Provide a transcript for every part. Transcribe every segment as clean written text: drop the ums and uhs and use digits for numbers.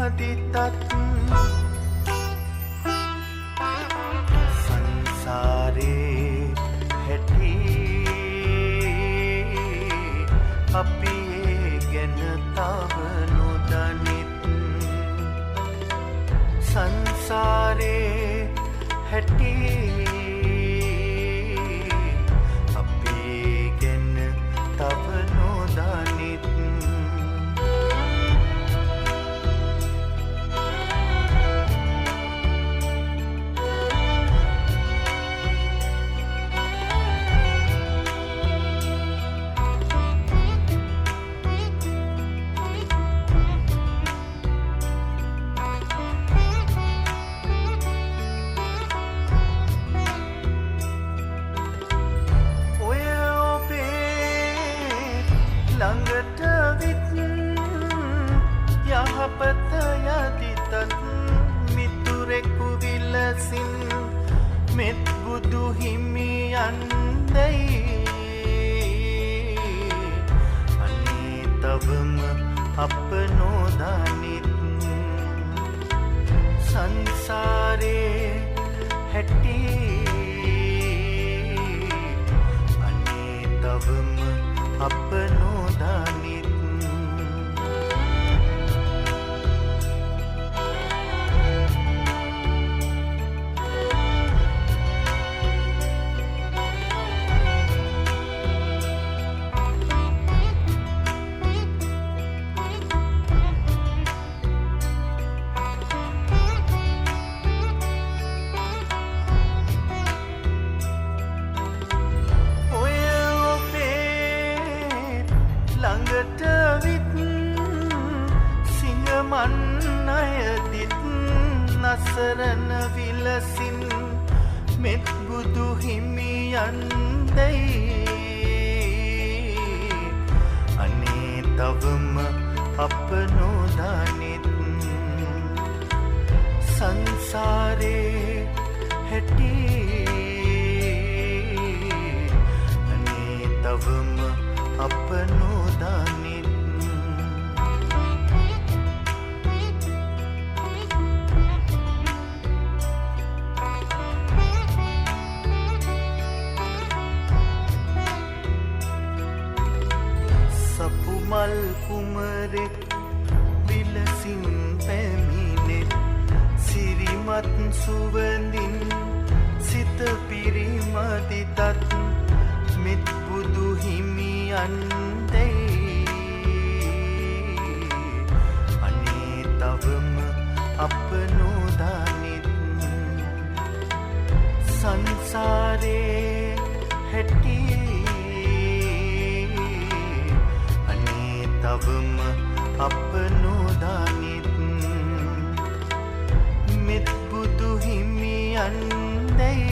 මදිතත් සංසාරේ හැටි අපි ඒ ගැන තව නොදනිත් සංසාරේ හැටි අපි ඒ ගැන තව නොදනිත් ළඟට විත් යහපත යදිතත් මිතුරෙකු විලසින් මෙත් බුදු හිමියන්දයි අනේ තවම අප නොදනිත් සංසාරේ හැටි අනේ තවම අප නොදනිත් ළඟට විත් සිංහමන් අයදිත් නසරන විලසින් මෙත් බුදු හිමියන්දයි අනේ තවම අප නොදනිත් සංසාරේ හැටි අනේ තවම අප නොදනිත් සපුමල් කුමරෙක් විලසින් පැමිණෙත් සිරිමත් සුවඳින් සිත පිරිමදිතත් මෙත් බුදු හිමියන්දයි අනේ තවම අප නොදනිත් සංසාරේ හැටි අනේ තවම අප නොදනිත් මෙත් බුදු හිමියන්දයි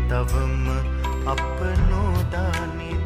තවම අප නොදනිත්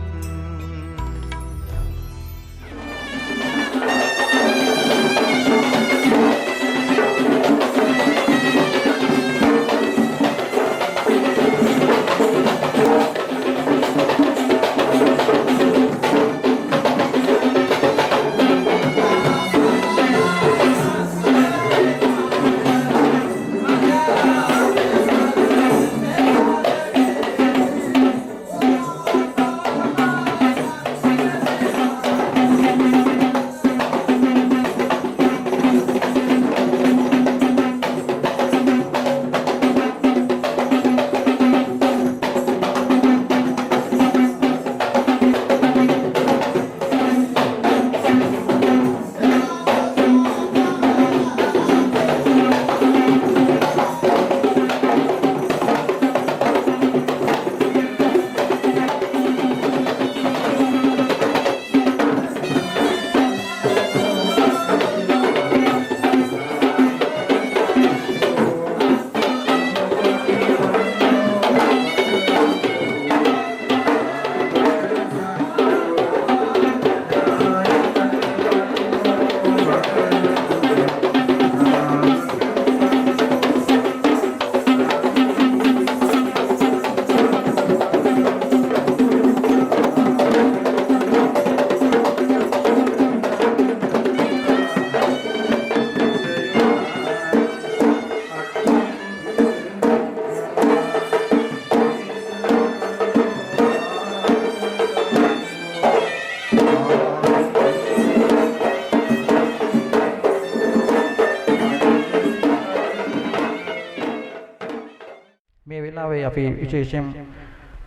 අවස්ථාවේ අපි විශේෂයෙන්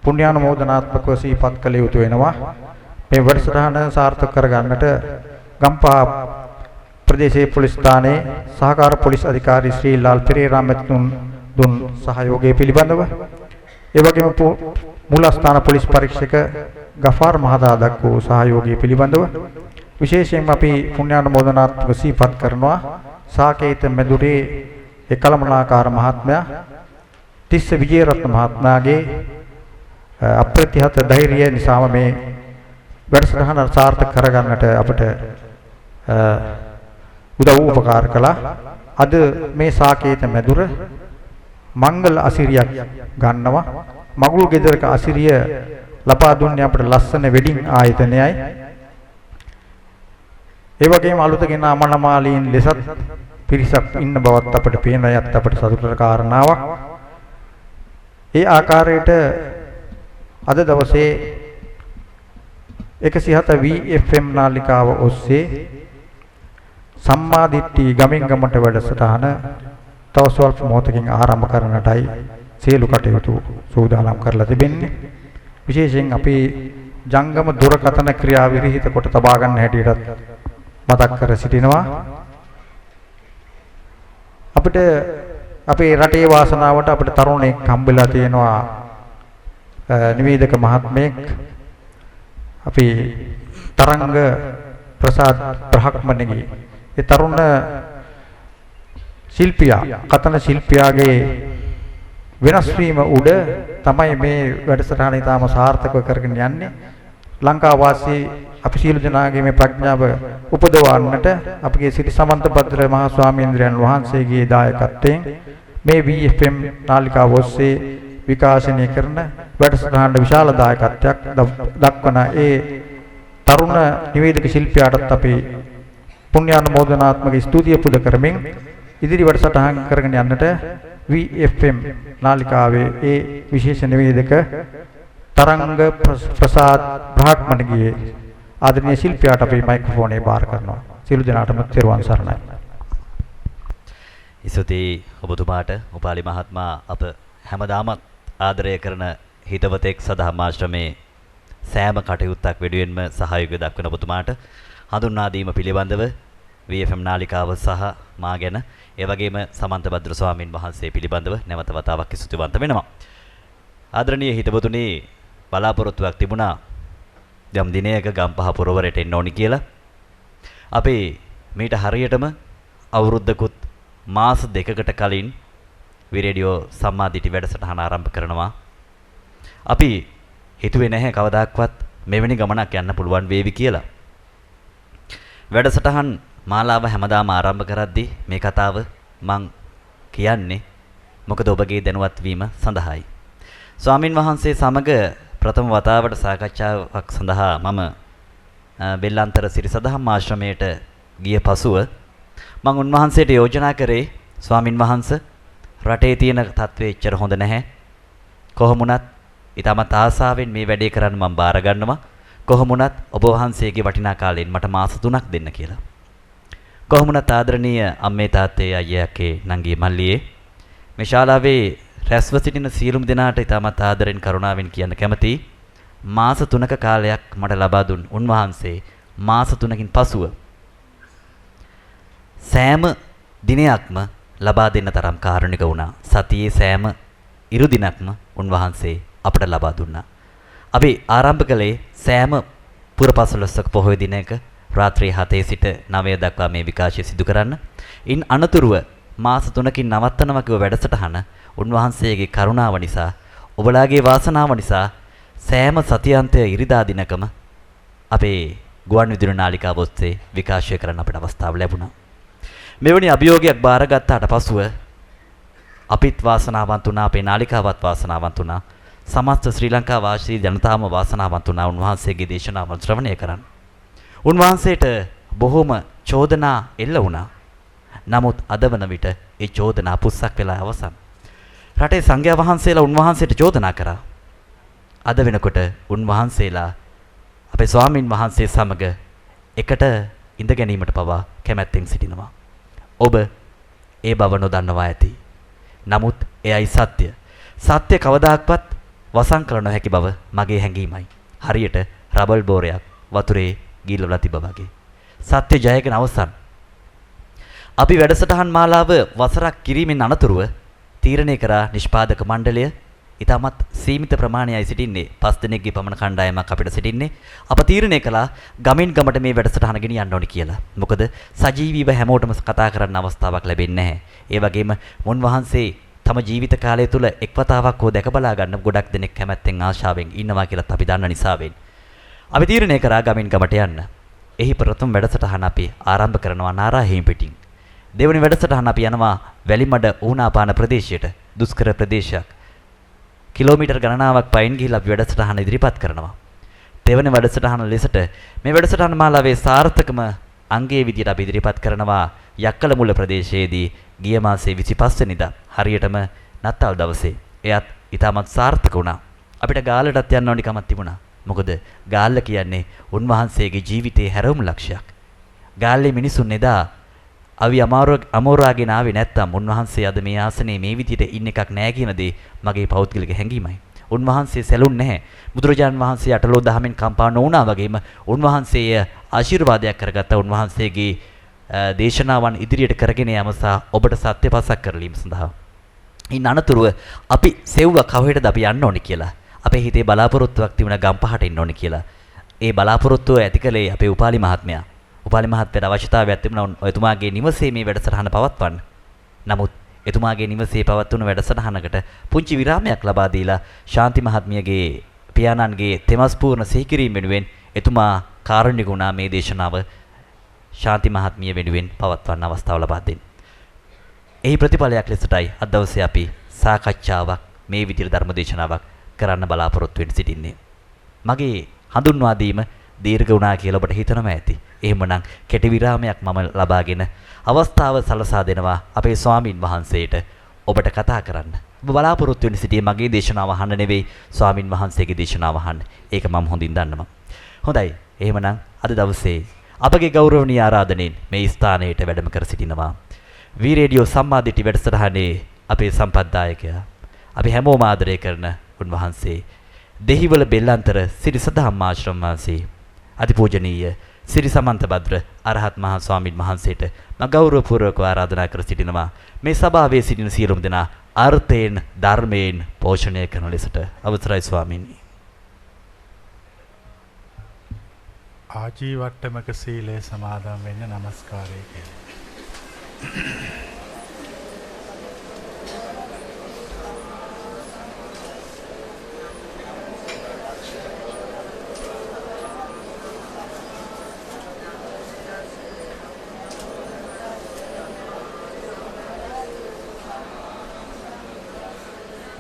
පුණ්‍යානුමෝදනාත්මකව සිහිපත් කළ යුතු වෙනවා. මේ වැඩසටහන සාර්ථක කරගන්නට ගම්පහ ප්‍රදේශයේ පොලිස් ස්ථානයේ සහකාර පොලිස් අධිකාරී ශ්‍රී ලාල් පෙරේරා මැතිතුන් දුන් සහයෝගය පිළිබඳව ඒ වගේම මූලස්ථාන පොලිස් පරීක්ෂක ගෆාර් මහතා දක්වූ සහයෝගය පිළිබඳව විශේෂයෙන්ම අපි පුණ්‍යානුමෝදනාත්මක සිහිපත් කරනවා සාකේත මෙදුරේ එකලමනාකාර මහත්මයා තිස්ස විජේරත්න මහත්මයාගේ අප්‍රතිහත ධෛර්යය නිසාම මේ වැඩසටහන සාර්ථක කරගන්නට අපට උදව් උපකාර කළා. අද මේ සාකේත මෙදුර මංගල අසිරියක් ගන්නවා. මගුල් ගෙදරක අසිරිය ලපා දුන්නේ අපට ලස්සන වෙඩින් ආයතනයයි. ඒ වගේම අලුතගෙන අමනමාලීන් ලෙසත් පිරිසක් ඉන්න බවත් අපට පේනවා. යත් අපට සතුටට කාරණාවක්. ඒ ආකාරයට අද දවසේ 107 VFM නාලිකාව ඔස්සේ සම්මාදිට්ඨි ගමින් ගමට වැඩසටහන තව ස්වල්ප මොහොතකින් ආරම්භ කරන්නටයි සියලු කටයුතු සූදානම් කරලා තිබෙන්නේ. විශේෂයෙන් අපි ජංගම දුරකථන ක්‍රියා විරහිත කොට තබා ගන්න හැටියටත් මතක් කර සිටිනවා. අපිට අපේ රටේ වාසනාවට අපිට තරුණෙක් හම්බෙලා තියෙනවා නිවේදක මහත්මයෙක්. අපි තරංග ප්‍රසාද් බ්‍රහ්මණිගේ ඒ තරුණ ශිල්පියා කතන ශිල්පියාගේ වෙනස් වීම උඩ තමයි මේ වැඩසටහන ඉතාම සාර්ථකව කරගෙන යන්නේ. ලංකා වාසී අපි සියලු දෙනාගේ මේ ප්‍රඥාව උපදවන්නට අපගේ සිරි සමන්තපත්‍ර මහා ස්වාමීන්ද්‍රයන් වහන්සේගේ දායකත්වයෙන් මේ VFM නාලිකාව ඔස්සේ විකාශනය කරන වැඩසටහනට විශාල දායකත්වයක් දක්වන ඒ තරුණ නිවේදක ශිල්පියාටත් අපි පුණ්‍යානුමෝදනාත්මක ස්තුතිය පුද කරමින් ඉදිරි වැඩසටහන් කරගෙන යන්නට VFM නාලිකාවේ ඒ විශේෂ නිවේදක තරංග ප්‍රසාද් බ්‍රහ්මණිගේ ආදරණීය ශිල්පියාට අපි මයික්‍රොෆෝනේ බාර කරනවා. සියලු දෙනාටම තෙරුවන් සරණයි. ඉසුති ඔබතුමාට උපාලි මහත්මයා අප හැමදාමත් ආදරය කරන හිතවතෙක් සදහම් ආශ්‍රමයේ සෑම කටයුත්තක් වෙනුවෙන්ම සහයෝගය දක්වන ඔබතුමාට හඳුන්වා දීම පිළිබඳව VFM නාලිකාව සහ මා ගැන ඒ වගේම සමන්ත භද්‍ර ස්වාමින් වහන්සේ පිළිබඳව නැවත වතාවක් ස්තුතිවන්ත වෙනවා. ආදරණීය හිතවතුනි බලාපොරොත්තුවක් තිබුණා යම් දිනයක ගම්පහ පුරවරට එන්න ඕනි කියලා. අපි මීට හරියටම අවුරුද්දකුත් මාස දෙකකට කලින් විරේඩියෝ සම්මාදිටි වැඩසටහන ආරම්භ කරනවා. අපි හිතුවේ නැහැ කවදාක්වත් මෙවැනි ගමනක් යන්න පුළුවන් වේවි කියලා. වැඩසටහන් මාලාව හැමදාම ආරම්භ කරද්දී මේ කතාව මං කියන්නේ මොකද ඔබගේ දැනුවත් වීම සඳහායි. ස්වාමින් වහන්සේ සමග ප්‍රථම වතාවට සාකච්ඡාවක් සඳහා මම බෙල්ලන්තර සිරි සදහම් ආශ්‍රමයට ගිය පසුව මං උන්වහන්සේට යෝජනා කරේ ස්වාමින් වහන්සේ රටේ තියෙන තත්ත්වය එච්චර හොඳ නැහැ. කොහොමුණත් ඊටමත් ආසාවෙන් මේ වැඩේ කරන්න මම බාර ගන්නවා. කොහොමුණත් ඔබ වහන්සේගේ වටිනා කාලයෙන් මට මාස 3ක් දෙන්න කියලා. කොහොමුණත් ආදරණීය අම්මේ තාත්තේ අයියා අක්කේ නංගී මල්ලියේ මේ ශාලාවේ රැස්ව සිටින සියලුම දෙනාට ඊටමත් ආදරෙන් කරුණාවෙන් කියන්න කැමතියි. මාස 3ක කාලයක් මට ලබා දුන් උන්වහන්සේ මාස 3කින් පසුව සෑම දිනයක්ම ලබා දෙන්න තරම් කාරුණික වුණා. සතියේ සෑම ඉරු දිනක්ම උන්වහන්සේ අපට ලබා දුන්නා. අපි ආරම්භ කළේ සෑම පුරපසළොස්වක පොහොය දිනයක රාත්‍රී 7 සිට 9 දක්වා මේ විකාශය සිදු කරන්න. ඉන් අනතුරුව මාස 3කින් නවත්තනවා කිව්ව වැඩසටහන උන්වහන්සේගේ කරුණාව නිසා ඔබලාගේ වාසනාව නිසා සෑම සතියාන්තය ඉරිදා දිනකම අපේ ගුවන් විදුලි නාලිකාව ඔස්සේ විකාශය කරන්න අපට අවස්ථාව ලැබුණා. මෙවැනි අභියෝගයක් බාරගත්තාට පසුව අපිත් වාසනාවන්ත වුණා, අපේ නාලිකාවත් වාසනාවන්ත වුණා, සමස්ත ශ්‍රී ලංකා වාසී ජනතාවම වාසනාවන්ත වුණා උන්වහන්සේගේ දේශනාවල් ශ්‍රවණය කරන්න. උන්වහන්සේට බොහොම චෝදනා එල්ල වුණා. නමුත් අද වන විට ඒ චෝදනා පුස්සක් වෙලා අවසන්. රටේ සංඝයා වහන්සේලා උන්වහන්සේට චෝදනා කරා. අද වෙනකොට උන්වහන්සේලා අපේ ස්වාමින් වහන්සේ සමග එකට ඉඳ ගැනීමට පවා කැමැත්තෙන් සිටිනවා. ඔබ ඒ බව නොදන්නවා ඇති. නමුත් එයයි සත්‍ය. සත්‍ය කවදාක්වත් වසන් කළ නොහැකි බව මගේ හැඟීමයි. හරියට රබල් බෝරයක් වතුරේ ගිල්ලවලා තිබ්බා වගේ. සත්‍ය ජයගෙන අවසන්. අපි වැඩසටහන් මාලාව වසරක් කිරීමෙන් අනතුරුව තීරණය කරා නිෂ්පාදක මණ්ඩලය ඉතාමත් සීමිත ප්‍රමාණයයි සිටින්නේ. 5 දෙනෙක්ගේ පමණ කණ්ඩායමක් අපිට සිටින්නේ. අප තීරණය කළා ගමින් ගමට මේ වැඩසටහන ගෙනියන්න ඕනි කියලා. මොකද සජීවීව හැමෝටම කතා කරන්න අවස්ථාවක් ලැබෙන්නේ නැහැ. ඒ වගේම මුන්වහන්සේ තම ජීවිත කාලය තුල එක් වතාවක් හෝ දැක බලා ගන්න ගොඩක් දෙනෙක් කැමැත්තෙන් ආශාවෙන් ඉන්නවා කියලාත් අපි දන්න නිසාවෙන් අපි තීරණය කරා ගමින් ගමට යන්න. එහි ප්‍රථම වැඩසටහන අපි ආරම්භ කරනවා නාරාහෙම් පිටින්. දෙවැනි වැඩසටහන අපි යනවා වැලිමඩ ඌනාපාන ප්‍රදේශයට. දුෂ්කර ප්‍රදේශයක්. කිලෝමීටර් ගණනාවක් පයින් ගිහිල්ලා අපි වැඩසටහන ඉදිරිපත් කරනවා. දෙවැනි වැඩසටහන ලෙසට මේ වැඩසටහන මාලාවේ සාර්ථකම අංගයේ විදියට අපි ඉදිරිපත් කරනවා යක්කල මුල ප්‍රදේශයේදී ගිය මාසේ 25 වෙනිදා හරියටම නත්තල් දවසේ. එයත් ඉතාමත් සාර්ථක වුණා. අපිට ගාල්ලටත් යන්න ඕනි කමක් තිබුණා. මොකද ගාල්ල කියන්නේ උන්වහන්සේගේ ජීවිතයේ හැරවුම් ලක්ෂයක්. ගාල්ලේ මිනිසුන් එදා අවි අමෝරාගෙන ආවේ නැත්තම් උන්වහන්සේ අද මේ ආසනයේ මේ විදිහට ඉන්න එකක් නෑ කියන දේ මගේ පෞද්ගලික හැඟීමයි. උන්වහන්සේ සැලුන් නැහැ. බුදුරජාන් වහන්සේ අටලෝ දහමෙන් කම්පා නොවුණා වගේම උන්වහන්සේ ආශිර්වාදයක් කරගත්ත උන්වහන්සේගේ දේශනාවන් ඉදිරියට කරගෙන යාම සහ ඔබට සත්‍ය පසක් කරලීම සඳහා. ඉන් අනතුරුව අපි සෙව්වා කවහෙටද අපි යන්න ඕනි කියලා. අපේ හිතේ බලාපොරොත්තුවක් තිබුණා ගම්පහට එන්න ඕනි කියලා. ඒ බලාපොරොත්තුව ඇතිකලේ අපේ උපාලි මහත්මයා. උපාලි මහත්මයාට අවශ්‍යතාවයක් තිබුණා එතුමාගේ නිවසේ මේ වැඩසටහන පවත්වන්න. නමුත් එතුමාගේ නිවසේ පවත්වන වැඩසටහනකට පුංචි විරාමයක් ලබා දීලා ශාන්ති මහත්මියගේ පියාණන්ගේ තෙමස් පූර්ණ සිහිකිරීම වෙනුවෙන් එතුමා කාරුණික වුණා මේ දේශනාව ශාන්ති මහත්මිය වෙනුවෙන් පවත්වන්න අවස්ථාව ලබා දෙන්න. එහි ප්‍රතිඵලයක් ලෙසටයි අද දවසේ අපි සාකච්ඡාවක් මේ විදිහට ධර්ම දේශනාවක් කරන්න බලාපොරොත්තු වෙන්න සිටින්නේ. මගේ හඳුන්වා දීම දීර්ඝ වුණා කියලා ඔබට හිතනම ඇති. එහෙමනම් කෙටි විරාමයක් මම ලබාගෙන අවස්ථාව සලසා දෙනවා අපේ ස්වාමින් වහන්සේට ඔබට කතා කරන්න. ඔබ බලාපොරොත්තු වෙන සිටියේ මගේ දේශනාව අහන්න නෙවෙයි ස්වාමින් වහන්සේගේ දේශනාව අහන්න. ඒක මම හොඳින් දන්නවා. හොඳයි. එහෙමනම් අද දවසේ අපගේ ගෞරවනීය ආරාධනෙන් මේ ස්ථානයට වැඩම කර සිටිනවා. වී රේඩියෝ සම්මාදිටි වැඩසටහනේ අපේ සම්පත්දායකයා අපි හැමෝම ආදරය කරන උන්වහන්සේ දෙහිවල බෙල්ලන්තර සිරි සදහම් ආශ්‍රම වාසී අතිපූජනීය සිරි සමන්ත භද්‍ර අරහත් මහා ස්වාමීන් වහන්සේට මම ගෞරවපූර්වකව ආරාධනා කර සිටිනවා මේ සභාවේ සිටින සියලුම දෙනා අර්ථයෙන් ධර්මයෙන් පෝෂණය කරන ලෙසට අවසරයි ස්වාමීනි. ආජීවට්ටමක සීලය සමාදන් වෙන්න নমස්කාරය කියලා.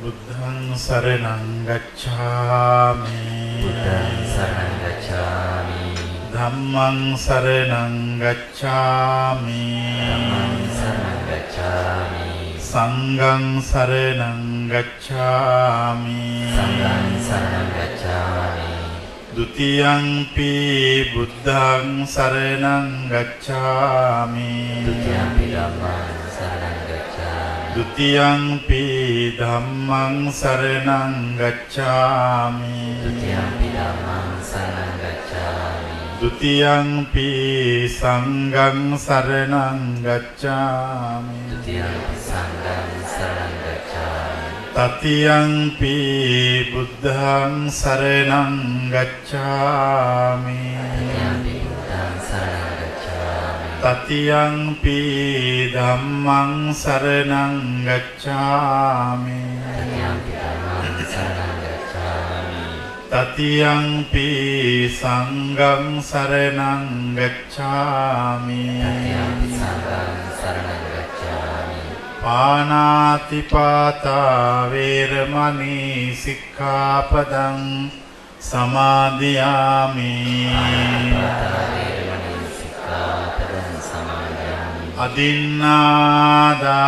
බුද්ධං සරණං ගච්ඡාමි බුද්ධං සරණං ගච්ඡාමි ධම්මං සරණං ගච්ඡාමි ධම්මං සරණං ගච්ඡාමි සංඝං සරණං ගච්ඡාමි සංඝං සරණං ගච්ඡාමි ဒ ුතියංපි බුද්ධං සරණං ගච්ඡාමි ဒုတိယံ ධම්මං සරණං ගච්ඡාමි ဒ ුතියංපි ධම්මං සරණං ගච්ඡාමි ဒုတိယံ ධම්මං සරණං ගච්ඡාමි ဒ ුතියංපි සංඝං සරණං ගච්ඡාමි ဒုတိယံ සංඝං සරණං ගච්ඡාමි තතියංපි බුද්ධං සරණං ගච්ඡාමි တတိယံ තතියංපි ධම්මං සරණං ගච්ඡාමි တတိယံ තතියංපි සංඝං සරණං ගච්ඡාමි တတိယံ සංඝං සරණං ගච්ඡාමි පානාතිපාතා වේරමණී සික්ඛාපදං සමාදියාමි අදින්නාදානා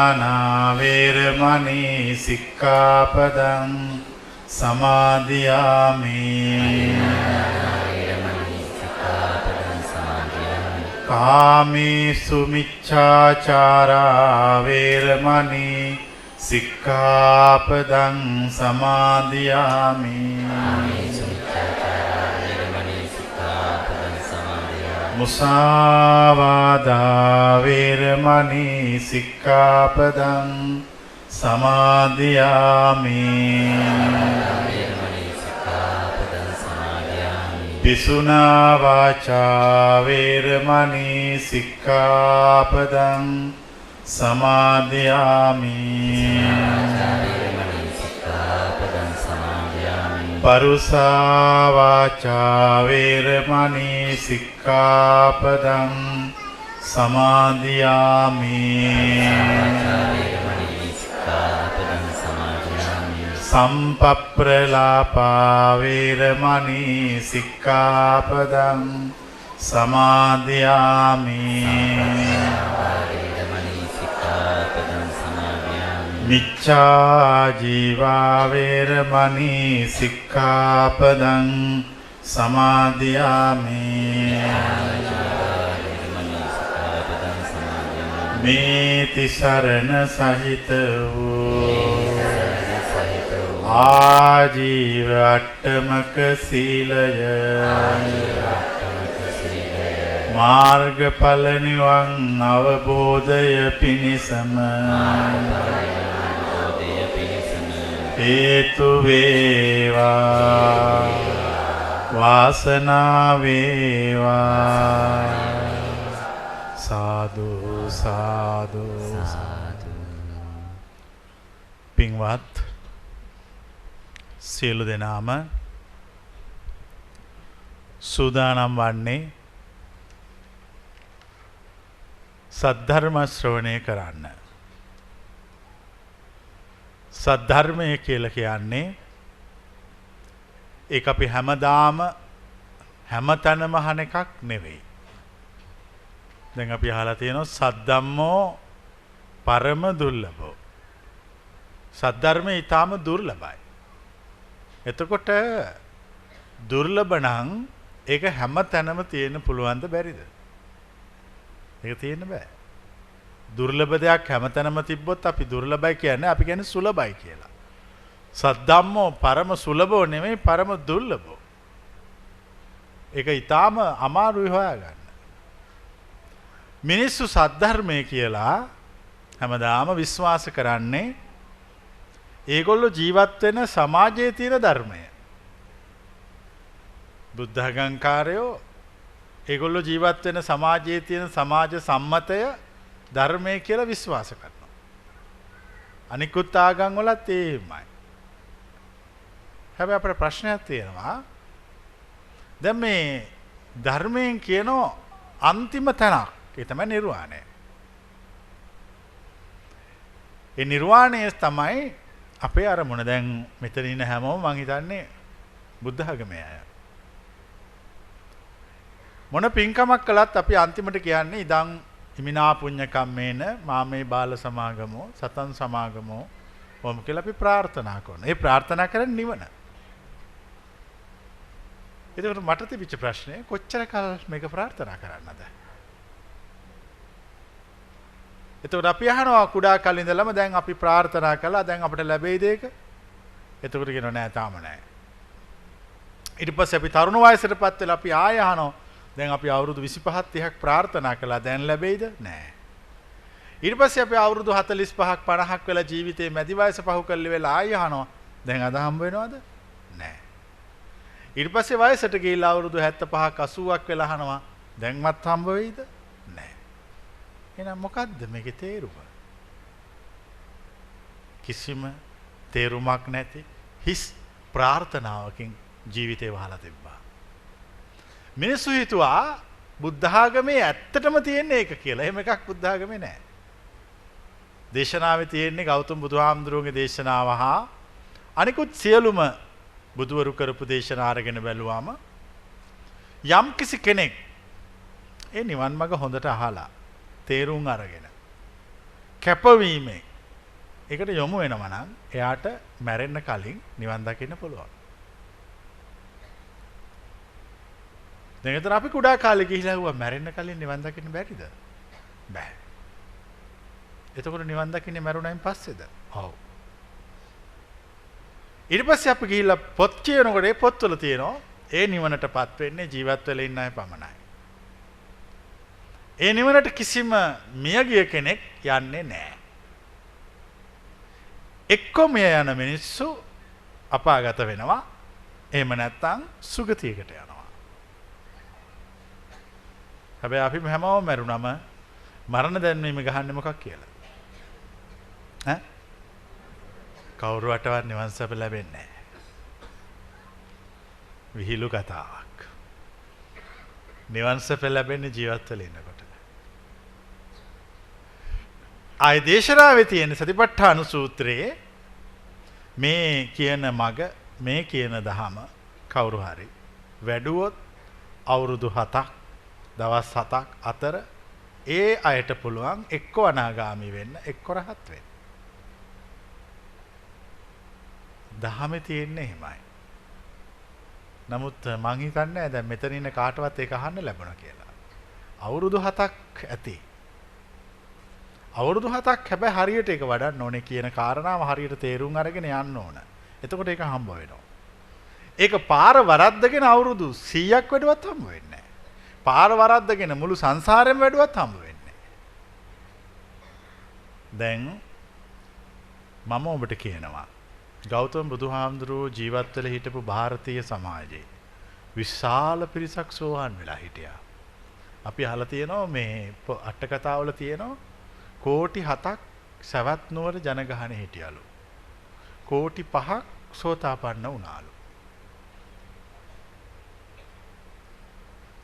වේරමණී සික්ඛාපදං සමාදියාමි කාමේසු මිච්ඡාචාරා වේරමණී සික්ඛාපදං සමාදියාමි. මුසාවාදා වේරමණී සික්ඛාපදං සමාදියාමි. පිසුනා වාචා වේරමණී සික්ඛාපදං සමාදියාමි. පරුසා වාචා වේරමණී සික්ඛාපදං සමාදියාමි. සම්පප්ප්‍රලාපා වේරමණී සික්ඛාපදං සමාදියාමි. මිච්ඡා ජීවා වේරමණී සික්ඛාපදං සමාදියාමි. මේති සරණ සහිත වූ ආජීව අට්ඨමක සීලය මාර්ගඵල නිවන් අවබෝධය පිණිසම හේතු වේවා වාසනාව වේවා. සාදු සාදු සාදු. පින්වත් සියලු දෙනාම සූදානම් වන්නේ සද්ධර්ම ශ්‍රවණය කරන්න. සද්ධර්මය කියලා කියන්නේ ඒක අපි හැමදාම හැමතැනම අහන එකක් නෙවෙයි. දැන් අපි අහලා තියෙනවා සද්ධම්මෝ පරම දුර්ලභෝ. සද්ධර්මය ඊටාම දුර්ලභයි. එතකොට දුර්ලභ නම් ඒක හැමතැනම තියෙන්න පුළුවන්ද බැරිද? ඒක තියෙන්න බෑ. දුර්ලභ දෙයක් හැමතැනම තිබ්බොත් අපි දුර්ලභයි කියන්නේ අපි කියන්නේ සුලභයි කියලා. සද්ධම්මෝ පරම සුලභෝ නෙමෙයි පරම දුර්ලභෝ. ඒක ඊටාම අමාරුයි හොයාගන්න. මිනිස්සු සද්ධර්මය කියලා හැමදාම විශ්වාස කරන්නේ ඒගොල්ලෝ ජීවත් වෙන සමාජයේ තියෙන ධර්මය. බුද්ධඝංකාරයෝ ඒගොල්ලෝ ජීවත් වෙන සමාජයේ තියෙන සමාජ සම්මතය ධර්මය කියලා විශ්වාස කරනවා. අනිකුත් ආගම් වලත් එහෙමයි. හැබැයි අපේ ප්‍රශ්නයක් තියෙනවා. දැන් මේ ධර්මයෙන් කියනෝ අන්තිම තැනක්. ඒ තමයි නිර්වාණය. ඒ නිර්වාණය තමයි අපේ අරමුණ. දැන් මෙතන ඉන්න හැමෝම මං හිතන්නේ බුද්ධ ආගමේ අය. මොන පින්කමක් කළත් අපි අන්තිමට කියන්නේ ඉදන් හිමිනා පුඤ්ඤ කම්මේන මාමේ බාල සමාගමෝ සතන් සමාගමෝ වම් කියලා අපි ප්‍රාර්ථනා කරනවා. ඒ ප්‍රාර්ථනා කරන්නේ නිවන. ඒකට මට තිබිච්ච ප්‍රශ්නේ කොච්චර කල් මේක ප්‍රාර්ථනා කරන්නද? එතකොට අපි අහනවා කුඩා කල් ඉඳලම දැන් අපි ප්‍රාර්ථනා කළා දැන් අපිට ලැබෙයිද ඒක? එතකොට කියනවා නෑ තාම නෑ. ඊට පස්සේ අපි තරුණ වයසටපත් වෙලා අපි ආය අහනවා දැන් අපි අවුරුදු 25ක් 30ක් ප්‍රාර්ථනා කළා දැන් ලැබෙයිද? නෑ. ඊට පස්සේ අපි අවුරුදු 45ක් 50ක් වෙලා ජීවිතේ මැදි වයස පහු කරලි වෙලා ආය අහනවා දැන් අද හම්බ වෙනවද? නෑ. ඊට පස්සේ වයසට ගිහිල්ලා අවුරුදු 75ක් 80ක් වෙලා අහනවා දැන්වත් හම්බ වෙයිද? නෑ. එහෙනම් මොකද්ද මේකේ තේරුම? කිසිම තේරුමක් නැති හිස් ප්‍රාර්ථනාවකින් ජීවිතේ වහලා තිබ්බා. මිනිස්සු හිතුවා බුද්ධ ආගමේ ඇත්තටම තියෙන්නේ ඒක කියලා. එහෙම එකක් බුද්ධ ආගමේ නැහැ. දේශනාවේ තියෙන්නේ ගෞතම බුදුහාමුදුරුවන්ගේ දේශනාව හා අනිකුත් සියලුම බුදුවරු කරපු දේශනා අරගෙන බැලුවාම යම් කිසි කෙනෙක් ඒ නිවන් මඟ හොඳට අහලා තේරුම් අරගෙන කැපවීමෙන් ඒකට යොමු වෙනවා නම් එයාට මැරෙන්න කලින් නිවන් දකින්න පුළුවන්. දැන් ඒතර අපි කුඩා කාලේ ගිහිලා හුවා මැරෙන්න කලින් නිවන් දකින්න බැරිද? බෑ. එතකොට නිවන් දකින්නේ මරුණයින් පස්සේද? ඔව්. ඊට පස්සේ අපි ගිහිල්ලා පොත් කියනකොට ඒ පොත්වල තියෙනවා ඒ නිවනටපත් වෙන්නේ ජීවත් වෙලා ඉන්න අය පමණයි. ඒ නිවනට කිසිම මියගිය කෙනෙක් යන්නේ නැහැ. එක්කෝ මිය යන මිනිස්සු අපාගත වෙනවා. එහෙම නැත්නම් සුගතියකට යනවා. හැබැයි අපි හැමෝම මරුණම මරණ දැන්වීම ගහන්නේ මොකක් කියලා? ඈ? කවුරුවටවත් නිවන් සැප ලැබෙන්නේ නැහැ. විහිළු කතාවක්. නිවන් සැප ලැබෙන්නේ ජීවත් වෙලා ඉන්නකොට. ආය දේශනාවේ තියෙන සතිපට්ඨාන සූත්‍රයේ මේ කියන මග මේ කියන දහම කවුරු හරි වැඩුවොත් අවුරුදු 7ක් දවස් 7ක් අතර ඒ අයට පුළුවන් එක්ක අනාගාමී වෙන්න එක්ක රහත් වෙන්න. දහමේ තියෙන්නේ එහෙමයි. නමුත් මං හිතන්නේ දැන් මෙතන ඉන්න කාටවත් ඒක අහන්න ලැබුණා කියලා. අවුරුදු 7ක් ඇති. අවුරුදු 7ක් හැබැයි හරියට ඒක වඩන්න ඕනේ කියන කාරණාව හරියට තේරුම් අරගෙන යන්න ඕන. එතකොට ඒක හම්බ වෙනවා. ඒක පාර වරද්දගෙන අවුරුදු 100ක් වැඩුවත් හම්බ වෙන්නේ නැහැ. පාර වරද්දගෙන මුළු සංසාරෙම වැඩුවත් හම්බ වෙන්නේ නැහැ. දැන් මම ඔබට කියනවා ගෞතම බුදුහාමුදුරුවෝ ජීවත් වෙලා හිටපු ಭಾರತೀಯ සමාජයේ විශාල පිරිසක් සෝවාන් වෙලා හිටියා. අපි අහලා තියෙනවා මේ අට කතාවල තියෙනවා කෝටි 7ක් සවැත් නුවර ජනගහනේ හිටියලු. කෝටි 5ක් සෝතාපන්න වුණාලු.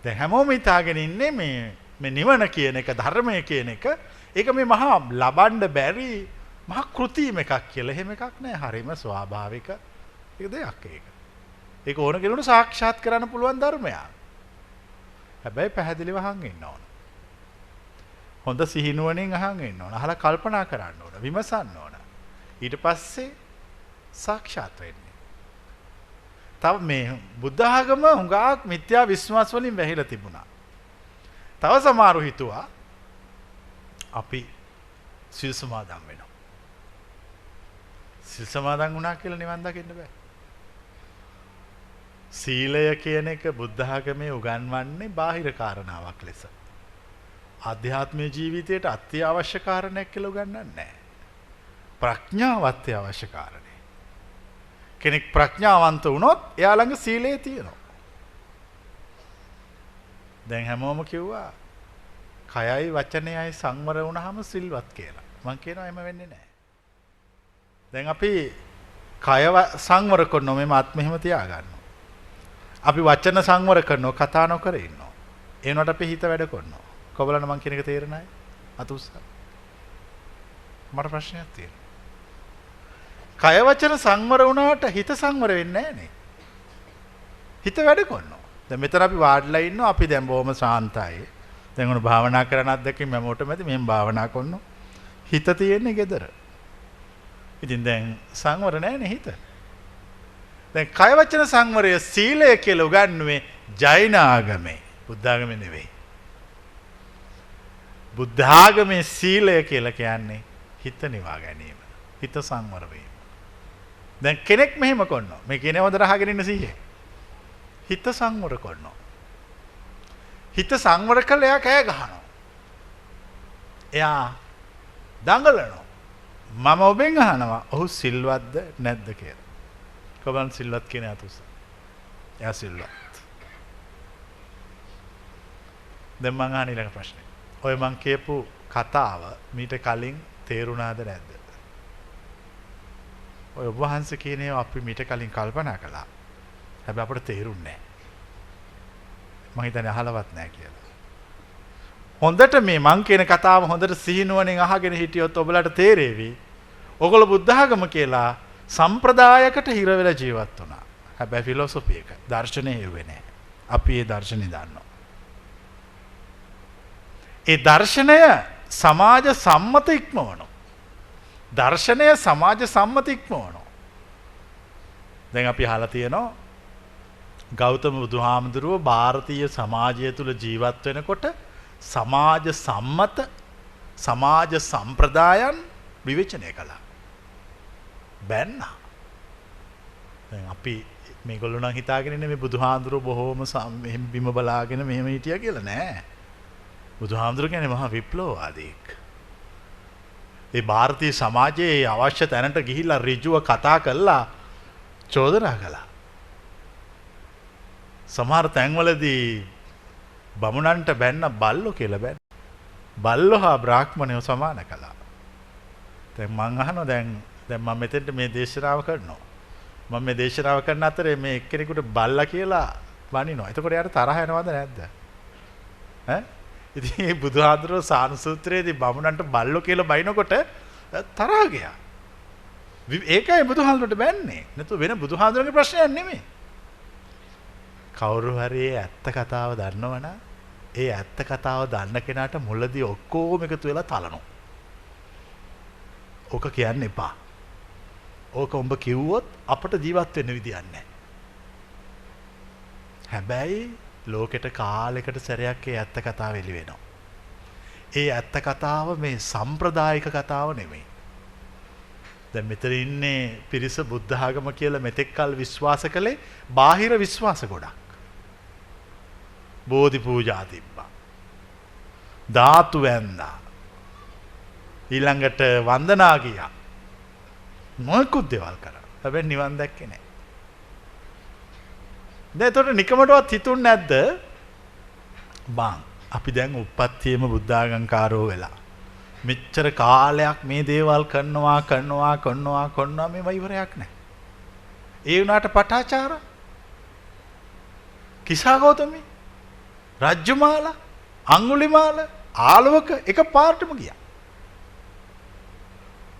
දැන් හැමෝම හිතාගෙන ඉන්නේ මේ නිවන කියන එක ධර්මය කියන එක ඒක මේ මහා ලබන්න බැරි මහා කෘතිම එකක් කියලා. එහෙම එකක් නෑ. හරිම ස්වාභාවික දෙයක් ඒක. ඒක ඕන කෙනෙකුට සාක්ෂාත් කරන්න පුළුවන් ධර්මයක්. හැබැයි පැහැදිලිව අහන් ඉන්න ඕන. හොඳ සිහිනුවණින් අහන් ඉන්න ඕන. අහලා කල්පනා කරන්න ඕන. විමසන්න ඕන. ඊට පස්සේ සාක්ෂාත් වෙන්නේ. තව මේ බුද්ධ ආගම හුඟක් මිත්‍යා විශ්වාස වලින් වැහිලා තිබුණා. තව සමහරු හිතුවා අපි සිල් සමාදන් වෙනවා. සිල් සමාදන් වුණා කියලා නිවන් දකින්න බෑ. සීලය කියන එක බුද්ධ ආගමේ උගන්වන්නේ බාහිර කාරණාවක් ලෙස. ආධ්‍යාත්මික ජීවිතයට අත්‍යවශ්‍ය කාරණයක් කියලා උගන්වන්නේ නැහැ. ප්‍රඥාව අත්‍යවශ්‍ය කාරණේ. කෙනෙක් ප්‍රඥාවන්ත වුණොත් එයා ළඟ සීලය තියෙනවා. දැන් හැමෝම කිව්වා කයයි වචනයයි සංවර වුණාම සිල්වත් කියලා. මම කියනවා එහෙම වෙන්නේ නැහැ. දැන් අපි කය සංවර කරනවා මේ මාත් මෙහෙම තියාගන්නවා. අපි වචන සංවර කරනවා කතා නොකර ඉන්නවා. ඒ වුණාට අපි හිත වැඩ කරනවා. කොබලන මං කියන එක තේරෙන්නේ නැහැ. අත උස්සා. මට ප්‍රශ්නයක් තියෙනවා. කය වචන සංවර වුණාට හිත සංවර වෙන්නේ නැහැ නේ. හිත වැඩ කරනවා. දැන් මෙතන අපි වාඩිලා ඉන්නවා. අපි දැන් බොහොම ශාන්තයි. දැන් උන භාවනා කරන අත්දැකීම් මමෝට මැද මෙහෙම භාවනා කරනවා. හිත තියෙන්නේ gedara. ඉතින් දැන් සංවර නැහැ නේ හිත. දැන් කය වචන සංවරය සීලය කියලා උගන්වන්නේ ජෛන ආගමේ. බුද්ධ ආගමේ නෙවෙයි. බුද්ධ ආගමේ සීලය කියලා කියන්නේ හිත නිවා ගැනීම. හිත සංවර වීම. දැන් කෙනෙක් මෙහෙම කරනවා. මේ කියන්නේ හොඳට අහගෙන ඉන්න සීයේ. හිත සංවර කරනවා. හිත සංවර කළා එයා කෑ ගහනවා. එයා දඟලනවා. මම ඔබෙන් අහනවා ඔහු සිල්වත්ද නැද්ද කියලා. කොබන් සිල්වත් කියන අතුස. එයා සිල්වත්. දැන් මං අහන ඊළඟ ප්‍රශ්නේ. ඔය මං කියපු කතාව මීට කලින් තේරුණාද නැද්ද? ඔය ඔබ වහන්සේ කියන ඒවා අපි මීට කලින් කල්පනා කළා. හැබැයි අපිට තේරුන්නේ නැහැ. මං හිතන්නේ අහලවත් නැහැ කියලා. හොඳට මේ මං කියන කතාව හොඳට සිහිනුවණින් අහගෙන හිටියොත් ඔබලට තේරෙවි. ඔයගොල්ලෝ බුද්ධ ආගම කියලා සම්ප්‍රදායකට හිර වෙලා ජීවත් වුණා. හැබැයි ෆිලොසොෆි එක දර්ශනය හෙව්වේ නැහැ. අපි ඒ දර්ශනය දන්නවා. ඒ දර්ශනය සමාජ සම්මත ඉක්මවනවා. දර්ශනය සමාජ සම්මත ඉක්මවනවා. දැන් අපි අහලා තියෙනවා ගෞතම බුදුහාමුදුරුව ಭಾರತೀಯ සමාජය තුල ජීවත් වෙනකොට සමාජ සම්මත සමාජ සම්ප්‍රදායන් විවේචනය කළා. බැන්නා. දැන් අපි මේගොල්ලෝ නම් හිතාගෙන ඉන්නේ මේ බුදුහාඳුරෝ බොහෝම මෙහෙම බිම බලාගෙන මෙහෙම හිටියා කියලා නෑ. බුදුහාඳුරෝ කියන්නේ මහා විප්ලවවාදීෙක්. ඒ ಭಾರತೀಯ සමාජයේ අවශ්‍ය තැනට ගිහිල්ලා ඍජුව කතා කළා චෝදනා කළා. සමහර තැන්වලදී බමුණන්ට බැන්න බල්ලෝ කියලා බැන්න. බල්ලෝ හා බ්‍රාහ්මණයෝ සමාන කළා. දැන් මං අහනවා දැන් මම මෙතෙන්ට මේ දේශනාව කරනවා. මම මේ දේශනාව කරන අතරේ මේ එක්කෙනෙකුට බල්ලා කියලා බනිනවා. එතකොට යාට තරහ යනවද නැද්ද? ඈ? ඉතින් මේ බුදුහාඳුරෝ සානුසූත්‍රයේදී බමුණන්ට බල්ලෝ කියලා බනිනකොට තරහ ගියා. ඒකයි බුදුහාඳුරට බැන්නේ. නැතු වෙන බුදුහාඳුරගේ ප්‍රශ්නයක් නෙමෙයි. කවුරු හරි ඇත්ත කතාව දන්නවනම් ඒ ඇත්ත කතාව දන්න කෙනාට මුලදී ඔක්කොම එකතු වෙලා තලනවා. ඕක කියන්න එපා. ඕක උඹ කිව්වොත් අපට ජීවත් වෙන්න විදියක් නැහැ. හැබැයි ලෝකෙට කාලයකට සැරයක් ඒ ඇත්ත කතාව එළි වෙනවා. ඒ ඇත්ත කතාව මේ සම්ප්‍රදායික කතාව නෙමෙයි. දැන් මෙතන ඉන්නේ පිරිස බුද්ධ ආගම කියලා මෙතෙක් කල් විශ්වාස කළේ බාහිර විශ්වාස ගොඩක්. බෝධි පූජා තිබ්බා. ධාතු වැන්දා. ඊළඟට වන්දනා ගියා. මොකුත් දේවල් කරා. හැබැයි නිවන් දැක්කේ නැහැ. දැන් ඒතකොට නිකමටවත් හිතුන්නේ නැද්ද? බං අපි දැන් උප්පත්තියේම බුද්ධාගම්කාරෝ වෙලා මෙච්චර කාලයක් මේ දේවල් කරනවා මේව ඉවරයක් නැහැ. ඒ වුණාට පටාචාර කිසాగෞතමී රජ්ජුමාල අඟුලිමාල ආලවක එක පාර්ටම ගියා.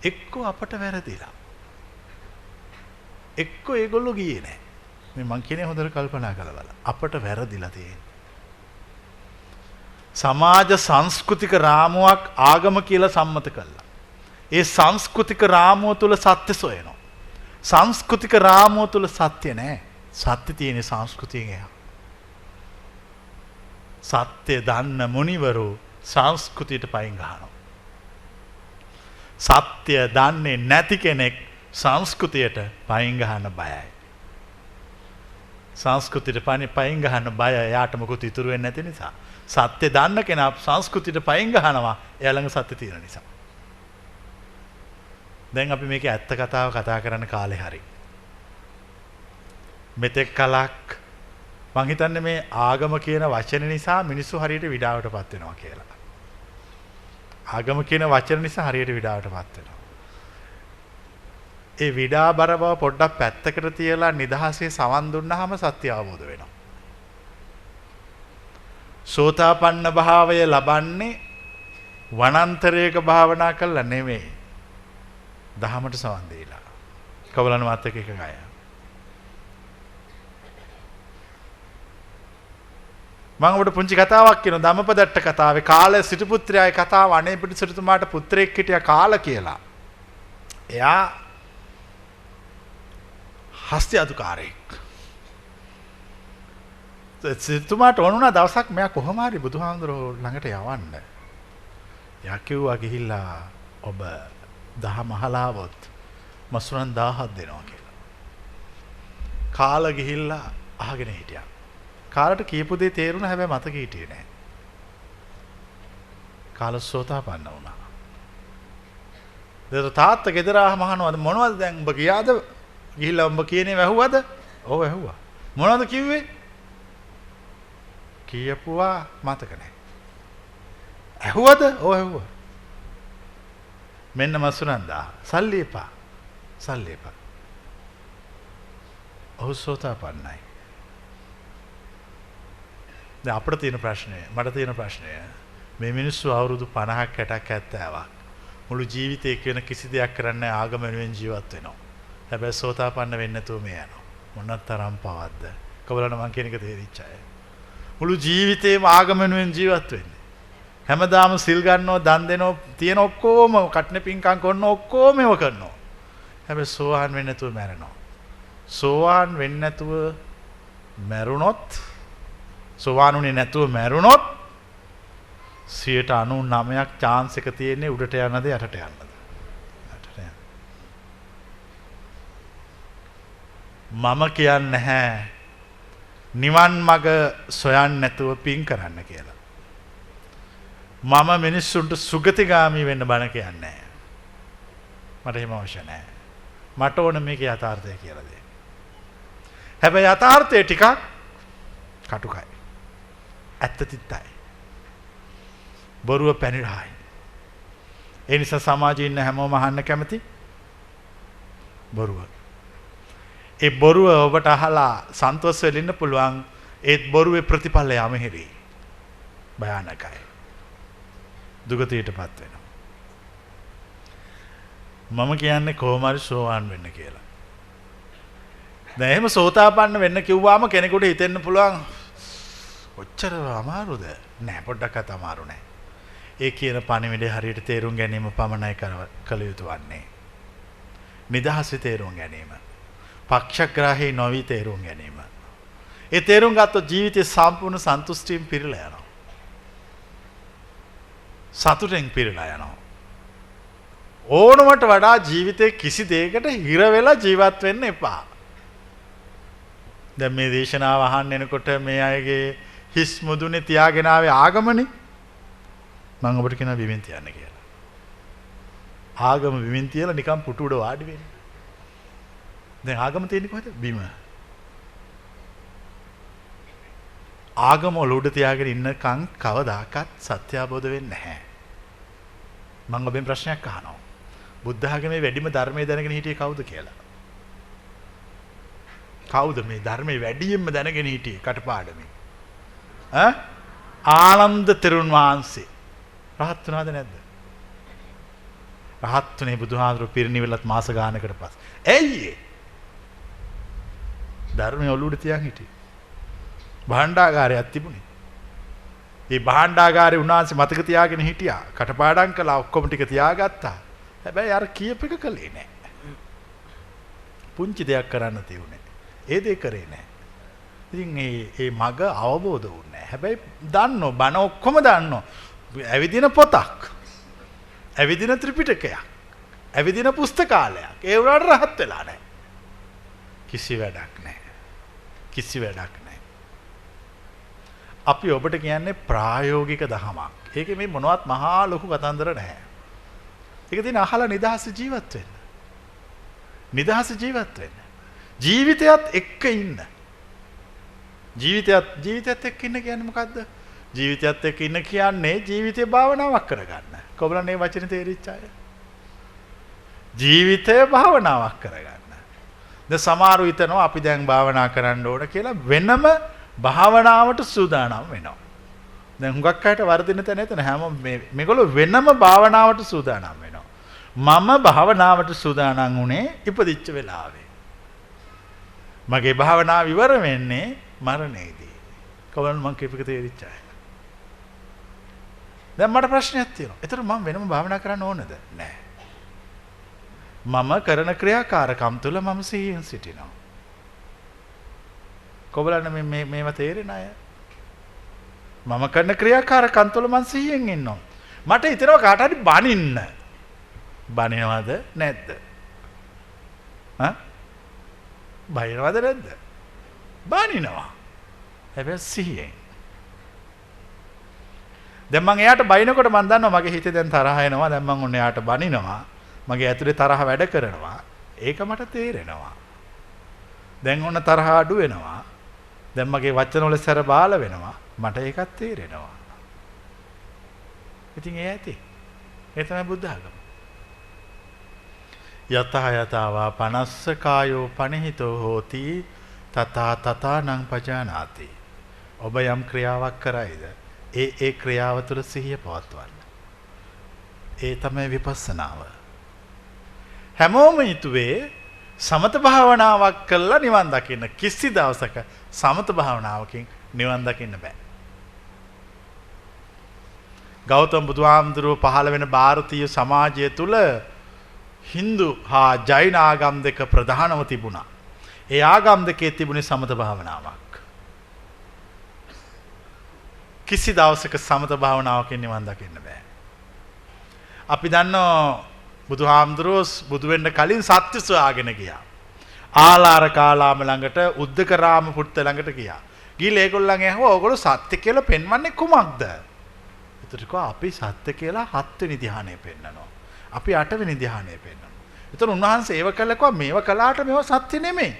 එක්කෝ අපට වැරදිලා. එක්කෝ ඒගොල්ලෝ ගියේ නැහැ. මේ මං කියන්නේ හොඳට කල්පනා කරලා බලන්න. අපට වැරදිලා තියෙන්නේ. සමාජ සංස්කෘතික රාමුවක් ආගම කියලා සම්මත කළා. ඒ සංස්කෘතික රාමුව තුල සත්‍ය සොයනවා. සංස්කෘතික රාමුව තුල සත්‍ය නැහැ. සත්‍ය තියෙන්නේ සංස්කෘතියෙන් එහා. සත්‍ය දන්න මුනිවරු සංස්කෘතියට පයින් ගහනවා. සත්‍ය දන්නේ නැති කෙනෙක් සංස්කෘතියට පයින් ගහන්න බයයි. සංස්කෘතියට පයින් ගහන්න බය එයාට මොකුත් ඉතුරු වෙන්නේ නැති නිසා. සත්‍ය දන්න කෙනා සංස්කෘතියට පයින් ගහනවා එයා ළඟ සත්‍ය තියෙන නිසා. දැන් අපි මේකේ ඇත්ත කතාව කතා කරන්න කාලේ හරි. මෙතෙක් කලක් මං හිතන්නේ මේ ආගම කියන වචන නිසා මිනිස්සු හරියට විඩාවටපත් වෙනවා කියලා. ආගම කියන වචන නිසා හරියට විඩාවටපත් වෙනවා. ඒ විඩාබර බව පොඩ්ඩක් පැත්තකට තියලා නිදහසේ සවන් දුන්නාම සත්‍ය අවබෝධ වෙනවා. සෝතාපන්න භාවය ලබන්නේ වනාන්තරයක භාවනා කළා නෙමෙයි. දහමට සවන් දීලා. කවලන මාත්‍යක එක ගාය. මම ඔබට පුංචි කතාවක් කියනවා ධම්මපදට්ට කතාවේ කාල සිටුපුත්‍රයාගේ කතාව අනේ පිටු සිටුතුමාට පුත්‍රයෙක් හිටියා කාල කියලා. එයා හස්ති අදුකාරයෙක්. සිටුතුමාට ඕනුණා දවසක් මෙයා කොහොම හරි බුදුහාමුදුරුවෝ ළඟට යවන්න. එයා කිව්වා ගිහිල්ලා ඔබ දහම අහලාවොත් මසුරන් 1000ක් දෙනවා කියලා. කාල ගිහිල්ලා අහගෙන හිටියා. කාලට කියපු දේ තේරුණා හැබැයි මතක හිටියේ නැහැ. කාල සෝතාපන්න වුණා. දැන් තාත්තා ගෙදර ආවම අහනවා මොනවද දැන් උඹ ගියාද? ගිහිල්ලා උඹ කියන්නේ වැහුවද? ඔව් වැහුවා. මොනවද කිව්වේ? කියපුවා මතක නැහැ. ඇහුවද? ඔව් ඇහුවා. මෙන්න මසුනන්දා සල්ලි එපා. සල්ලි එපා. ඔහු සෝතාපන්නයි. දැන් අපිට තියෙන ප්‍රශ්නය මට තියෙන ප්‍රශ්නය මේ මිනිස්සු අවුරුදු 50ක් 60ක් 70ක් මුළු ජීවිතේ කියන කිසි දෙයක් කරන්නේ ආගම වෙනුවෙන් ජීවත් වෙනවා. හැබැයි සෝතාපන්න වෙන්නේ නැතුව මේ යනවා. මොනක් තරම් පවද්ද? කවලන මං කියන එක තේරිච්ච අය. මුළු ජීවිතේම ආගම වෙනුවෙන් ජීවත් වෙන්නේ. හැමදාම සිල් ගන්නවා, දන් දෙනවා, තියෙන ඔක්කොම කට්නේ පිංකම් කරන ඔක්කොම ඒව කරනවා. හැබැයි සෝවාන් වෙන්නේ නැතුව මැරෙනවා. සෝවාන් වෙන්නේ නැතුව මැරුණොත් සෝවාන් උනේ නැතුව මැරුණොත් 99% chance එක තියෙන්නේ උඩට යන්නද යටට යන්නද? මම කියන්නේ නැහැ නිවන් මඟ සොයන්න නැතුව පින් කරන්න කියලා. මම මිනිස්සුන්ට සුගතිගාමී වෙන්න බණ කියන්නේ නැහැ. මට එහෙම අවශ්‍ය නැහැ. මට ඕන මේක යථාර්ථය කියලා දෙන්න. හැබැයි යථාර්ථය ටිකක් කටුකයි. ඇත්ත තිත්තයි. බොරුව පැනිරහයි. ඒ නිසා සමාජයේ ඉන්න හැමෝම අහන්න කැමති බොරුව. ඒ බොරුව ඔබට අහලා සන්තෝෂ වෙන්න පුළුවන්. ඒත් බොරුවේ ප්‍රතිඵලය අමහිරි. භයානකයි. දුගතියටපත් වෙනවා. මම කියන්නේ කොහොම හරි සෝවාන් වෙන්න කියලා. දැන් එහෙම සෝතාපන්න වෙන්න කිව්වාම කෙනෙකුට හිතෙන්න පුළුවන් ඔච්චර අමාරුද? නෑ, පොඩ්ඩක්වත් අමාරු නෑ. ඒ කියන පණිවිඩය හරියට තේරුම් ගැනීම පමණයි කළ යුතු වන්නේ. නිදහසේ තේරුම් ගැනීම. පක්ෂග්‍රාහී නොවි තේරුම් ගැනීම. ඒ තේරුම් ගත්තොත් ජීවිතේ සම්පූර්ණ සන්තුෂ්ටියෙන් පිරීලා යනවා. සතුටෙන් පිරීලා යනවා. ඕනමට වඩා ජීවිතේ කිසි දෙයකට හිර වෙලා ජීවත් වෙන්න එපා. දැන් මේ දේශනාව අහන්න එනකොට මේ අයගේ හිස් මුදුනේ තියාගෙන ආවේ ආගමනේ. මම ඔබට කියනවා බිමින් තියන්න කියලා. ආගම බිමින් තියලා නිකන් පුටු උඩ වාඩි වෙන්න. දැන් ආගම තියෙන්නේ කොහෙද? බිම. ආගම ඔලුඩ තියාගෙන ඉන්නකම් කවදාකවත් සත්‍ය අවබෝධ වෙන්නේ නැහැ. මම ඔබෙන් ප්‍රශ්නයක් අහනවා. බුද්ධ ආගමේ වැඩිම ධර්මයේ දැනගෙන හිටියේ කවුද කියලා? කවුද මේ ධර්මයේ වැඩියෙන්ම දැනගෙන හිටියේ කටපාඩමේ? ආනන්ද තෙරුන් වහන්සේ. රහත් වුණාද නැද්ද? රහත් වුණේ බුදුහාමුදුරුවෝ පිරිනිවෙලත් මාස ගානකට පස්සේ. ඇයි? ධර්මයේ ඔලුවට තියන් හිටියේ. භාණ්ඩාගාරයක් තිබුණේ. ඒ භාණ්ඩාගාරේ උන්වහන්සේ මතක තියාගෙන හිටියා. කටපාඩම් කළා, ඔක්කොම ටික තියාගත්තා. හැබැයි අර කියප එක කළේ නැහැ. පුංචි දෙයක් කරන්න තියුනේ. ඒ දේ කරේ නැහැ. ඉතින් මේ මග අවබෝධ වුණේ නැහැ. හැබැයි දන්නෝ බණ ඔක්කොම දන්නෝ. ඇවිදින පොතක්. ඇවිදින ත්‍රිපිටකයක්. ඇවිදින පුස්තකාලයක්. ඒ වුණාට රහත් වෙලා නැහැ. කිසි වැඩක් නැහැ. කිසි වැඩක් නැහැ. අපි ඔබට කියන්නේ ප්‍රායෝගික දහමක්. ඒකේ මේ මොනවත් මහා ලොකු කතන්දර නැහැ. ඒක තියෙන අහලා නිදහස ජීවත් වෙන්න. නිදහස ජීවත් වෙන්න. ජීවිතයත් එක්ක ඉන්න. ජීවිතයත් එක්ක ඉන්න කියන්නේ මොකද්ද? ජීවිතයත් එක්ක ඉන්න කියන්නේ ජීවිතේ භාවනාවක් කරගන්න. කොබලන් මේ වචනේ තේරිච්ච අය. ජීවිතය භාවනාවක් කරගන්න. දැන් සමහරව හිතනවා අපි දැන් භාවනා කරන්න ඕන කියලා වෙනම භාවනාවට සූදානම් වෙනවා. දැන් හුඟක් අයට වර්ධින තැන එතන හැම මේගොල්ලෝ වෙනම භාවනාවට සූදානම් වෙනවා. මම භාවනාවට සූදානම් වුණේ ඉපදිච්ච වෙලාවේ. මගේ භාවනාව ඉවර වෙන්නේ මරණයේදී. කොහොමද මං කියපේක තේරිච්ච අය. දැන් මට ප්‍රශ්නයක් තියෙනවා. ඒතර මම වෙනම භාවනා කරන්න ඕනද? නැහැ. මම කරන ක්‍රියාකාරකම් තුළ මම සිහියෙන් සිටිනවා. කොබලන්න මේවා තේරෙන අය. මම කරන ක්‍රියාකාරකම් තුළ මම සිහියෙන් ඉන්නවා. මට හිතෙනවා කාට හරි බනින්න. බනිනවද නැද්ද? බනිනවද නැද්ද? බනිනවා. හැබැයි සිහියෙන්. දැන් මම එයාට බනිනකොට මම දන්නවා මගේ හිතේ දැන් තරහ එනවා. දැන් මම ඔන්න එයාට බනිනවා. මගේ ඇතුලේ තරහ වැඩ කරනවා. ඒක මට තේරෙනවා. දැන් ඔන්න තරහ අඩු වෙනවා. දැන් මගේ වචන වල සැර බාල වෙනවා. මට ඒකත් තේරෙනවා. ඉතින් ඒ ඇති. ඒ තමයි බුද්ධ ආගම. යතහ යතාවා පනස්ස කායෝ පනිහිතෝ හෝති තථා තථානං පජානාති. ඔබ යම් ක්‍රියාවක් කරයිද ඒ ක්‍රියාව තුළ සිහිය පවත්වන්න. ඒ තමයි විපස්සනාව. හැමෝම හිතුවේ සමත භාවනාවක් කළා නිවන් දකින්න. කිසි දවසක සමත භාවනාවකින් නිවන් දකින්න බෑ. ගෞතම බුදුහාමුදුරුව පහළ වෙන ಭಾರತೀಯ සමාජය තුල හින්දු හා ජෛන ආගම් දෙක ප්‍රධානව තිබුණා. ඒ ආගම් දෙකේ තිබුණේ සමත භාවනාවක්. කිසි දවසක සමත භාවනාවකින් නිවන් දකින්න බෑ. අපි දන්නවා බුදුහාමුදුරුවෝ බුදු වෙන්න කලින් සත්‍ය සොයාගෙන ගියා. ආලාර කාලාම ළඟට උද්දකරාම පුත්ත ළඟට ගියා. ගිහලා ඒගොල්ලන් ඇහුවා ඕගොල්ලෝ සත්‍ය කියලා පෙන්වන්නේ කුමක්ද? ඒතර කිව්වා අපි සත්‍ය කියලා 7 වෙනි ධ්‍යානෙ පෙන්නනවා. අපි 8 වෙනි ධ්‍යානෙ පෙන්නනවා. ඒතර උන්වහන්සේ ඒව කළා කිව්වා මේව කළාට මේව සත්‍ය නෙමෙයි.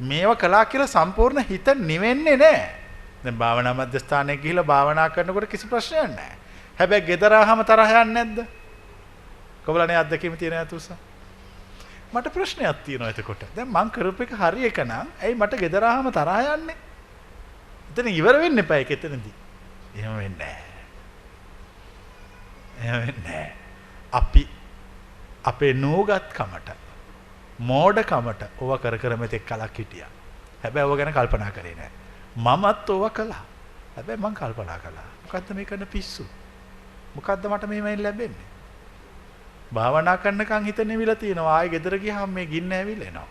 මේව කළා කියලා සම්පූර්ණ හිත නිවෙන්නේ නැහැ. දැන් භාවනා මධ්‍යස්ථානයේ ගිහිල්ලා භාවනා කරනකොට කිසි ප්‍රශ්නයක් නැහැ. හැබැයි ගෙදර ආවම තරහ යන්නේ නැද්ද? කොබලනේ අත්දැකීම තියෙන ඇතුස. මට ප්‍රශ්නයක් තියෙනවා එතකොට. දැන් මං කරපු එක හරි එක නම් ඇයි මට ගෙදර ආවම තරහ යන්නේ? එතන ඉවර වෙන්න එපා ඒක එතනදී. එහෙම වෙන්නේ නැහැ. එහෙම වෙන්නේ නැහැ. අපි අපේ නෝගත්කමට මෝඩකමට ඕවා කර කර මෙතෙක් කලක් හිටියා. හැබැයි ඕවා ගැන කල්පනා කරේ නැහැ. මමත් ඕවා කළා. හැබැයි මං කල්පනා කළා. මොකද්ද මේ කරන පිස්සු? මොකද්ද මට මෙහෙමයි ලැබෙන්නේ? භාවනා කරනකන් හිත නිවිලා තියෙනවා. ආයෙ ගෙදර ගියාම මේ ගින්න ඇවිල්ලා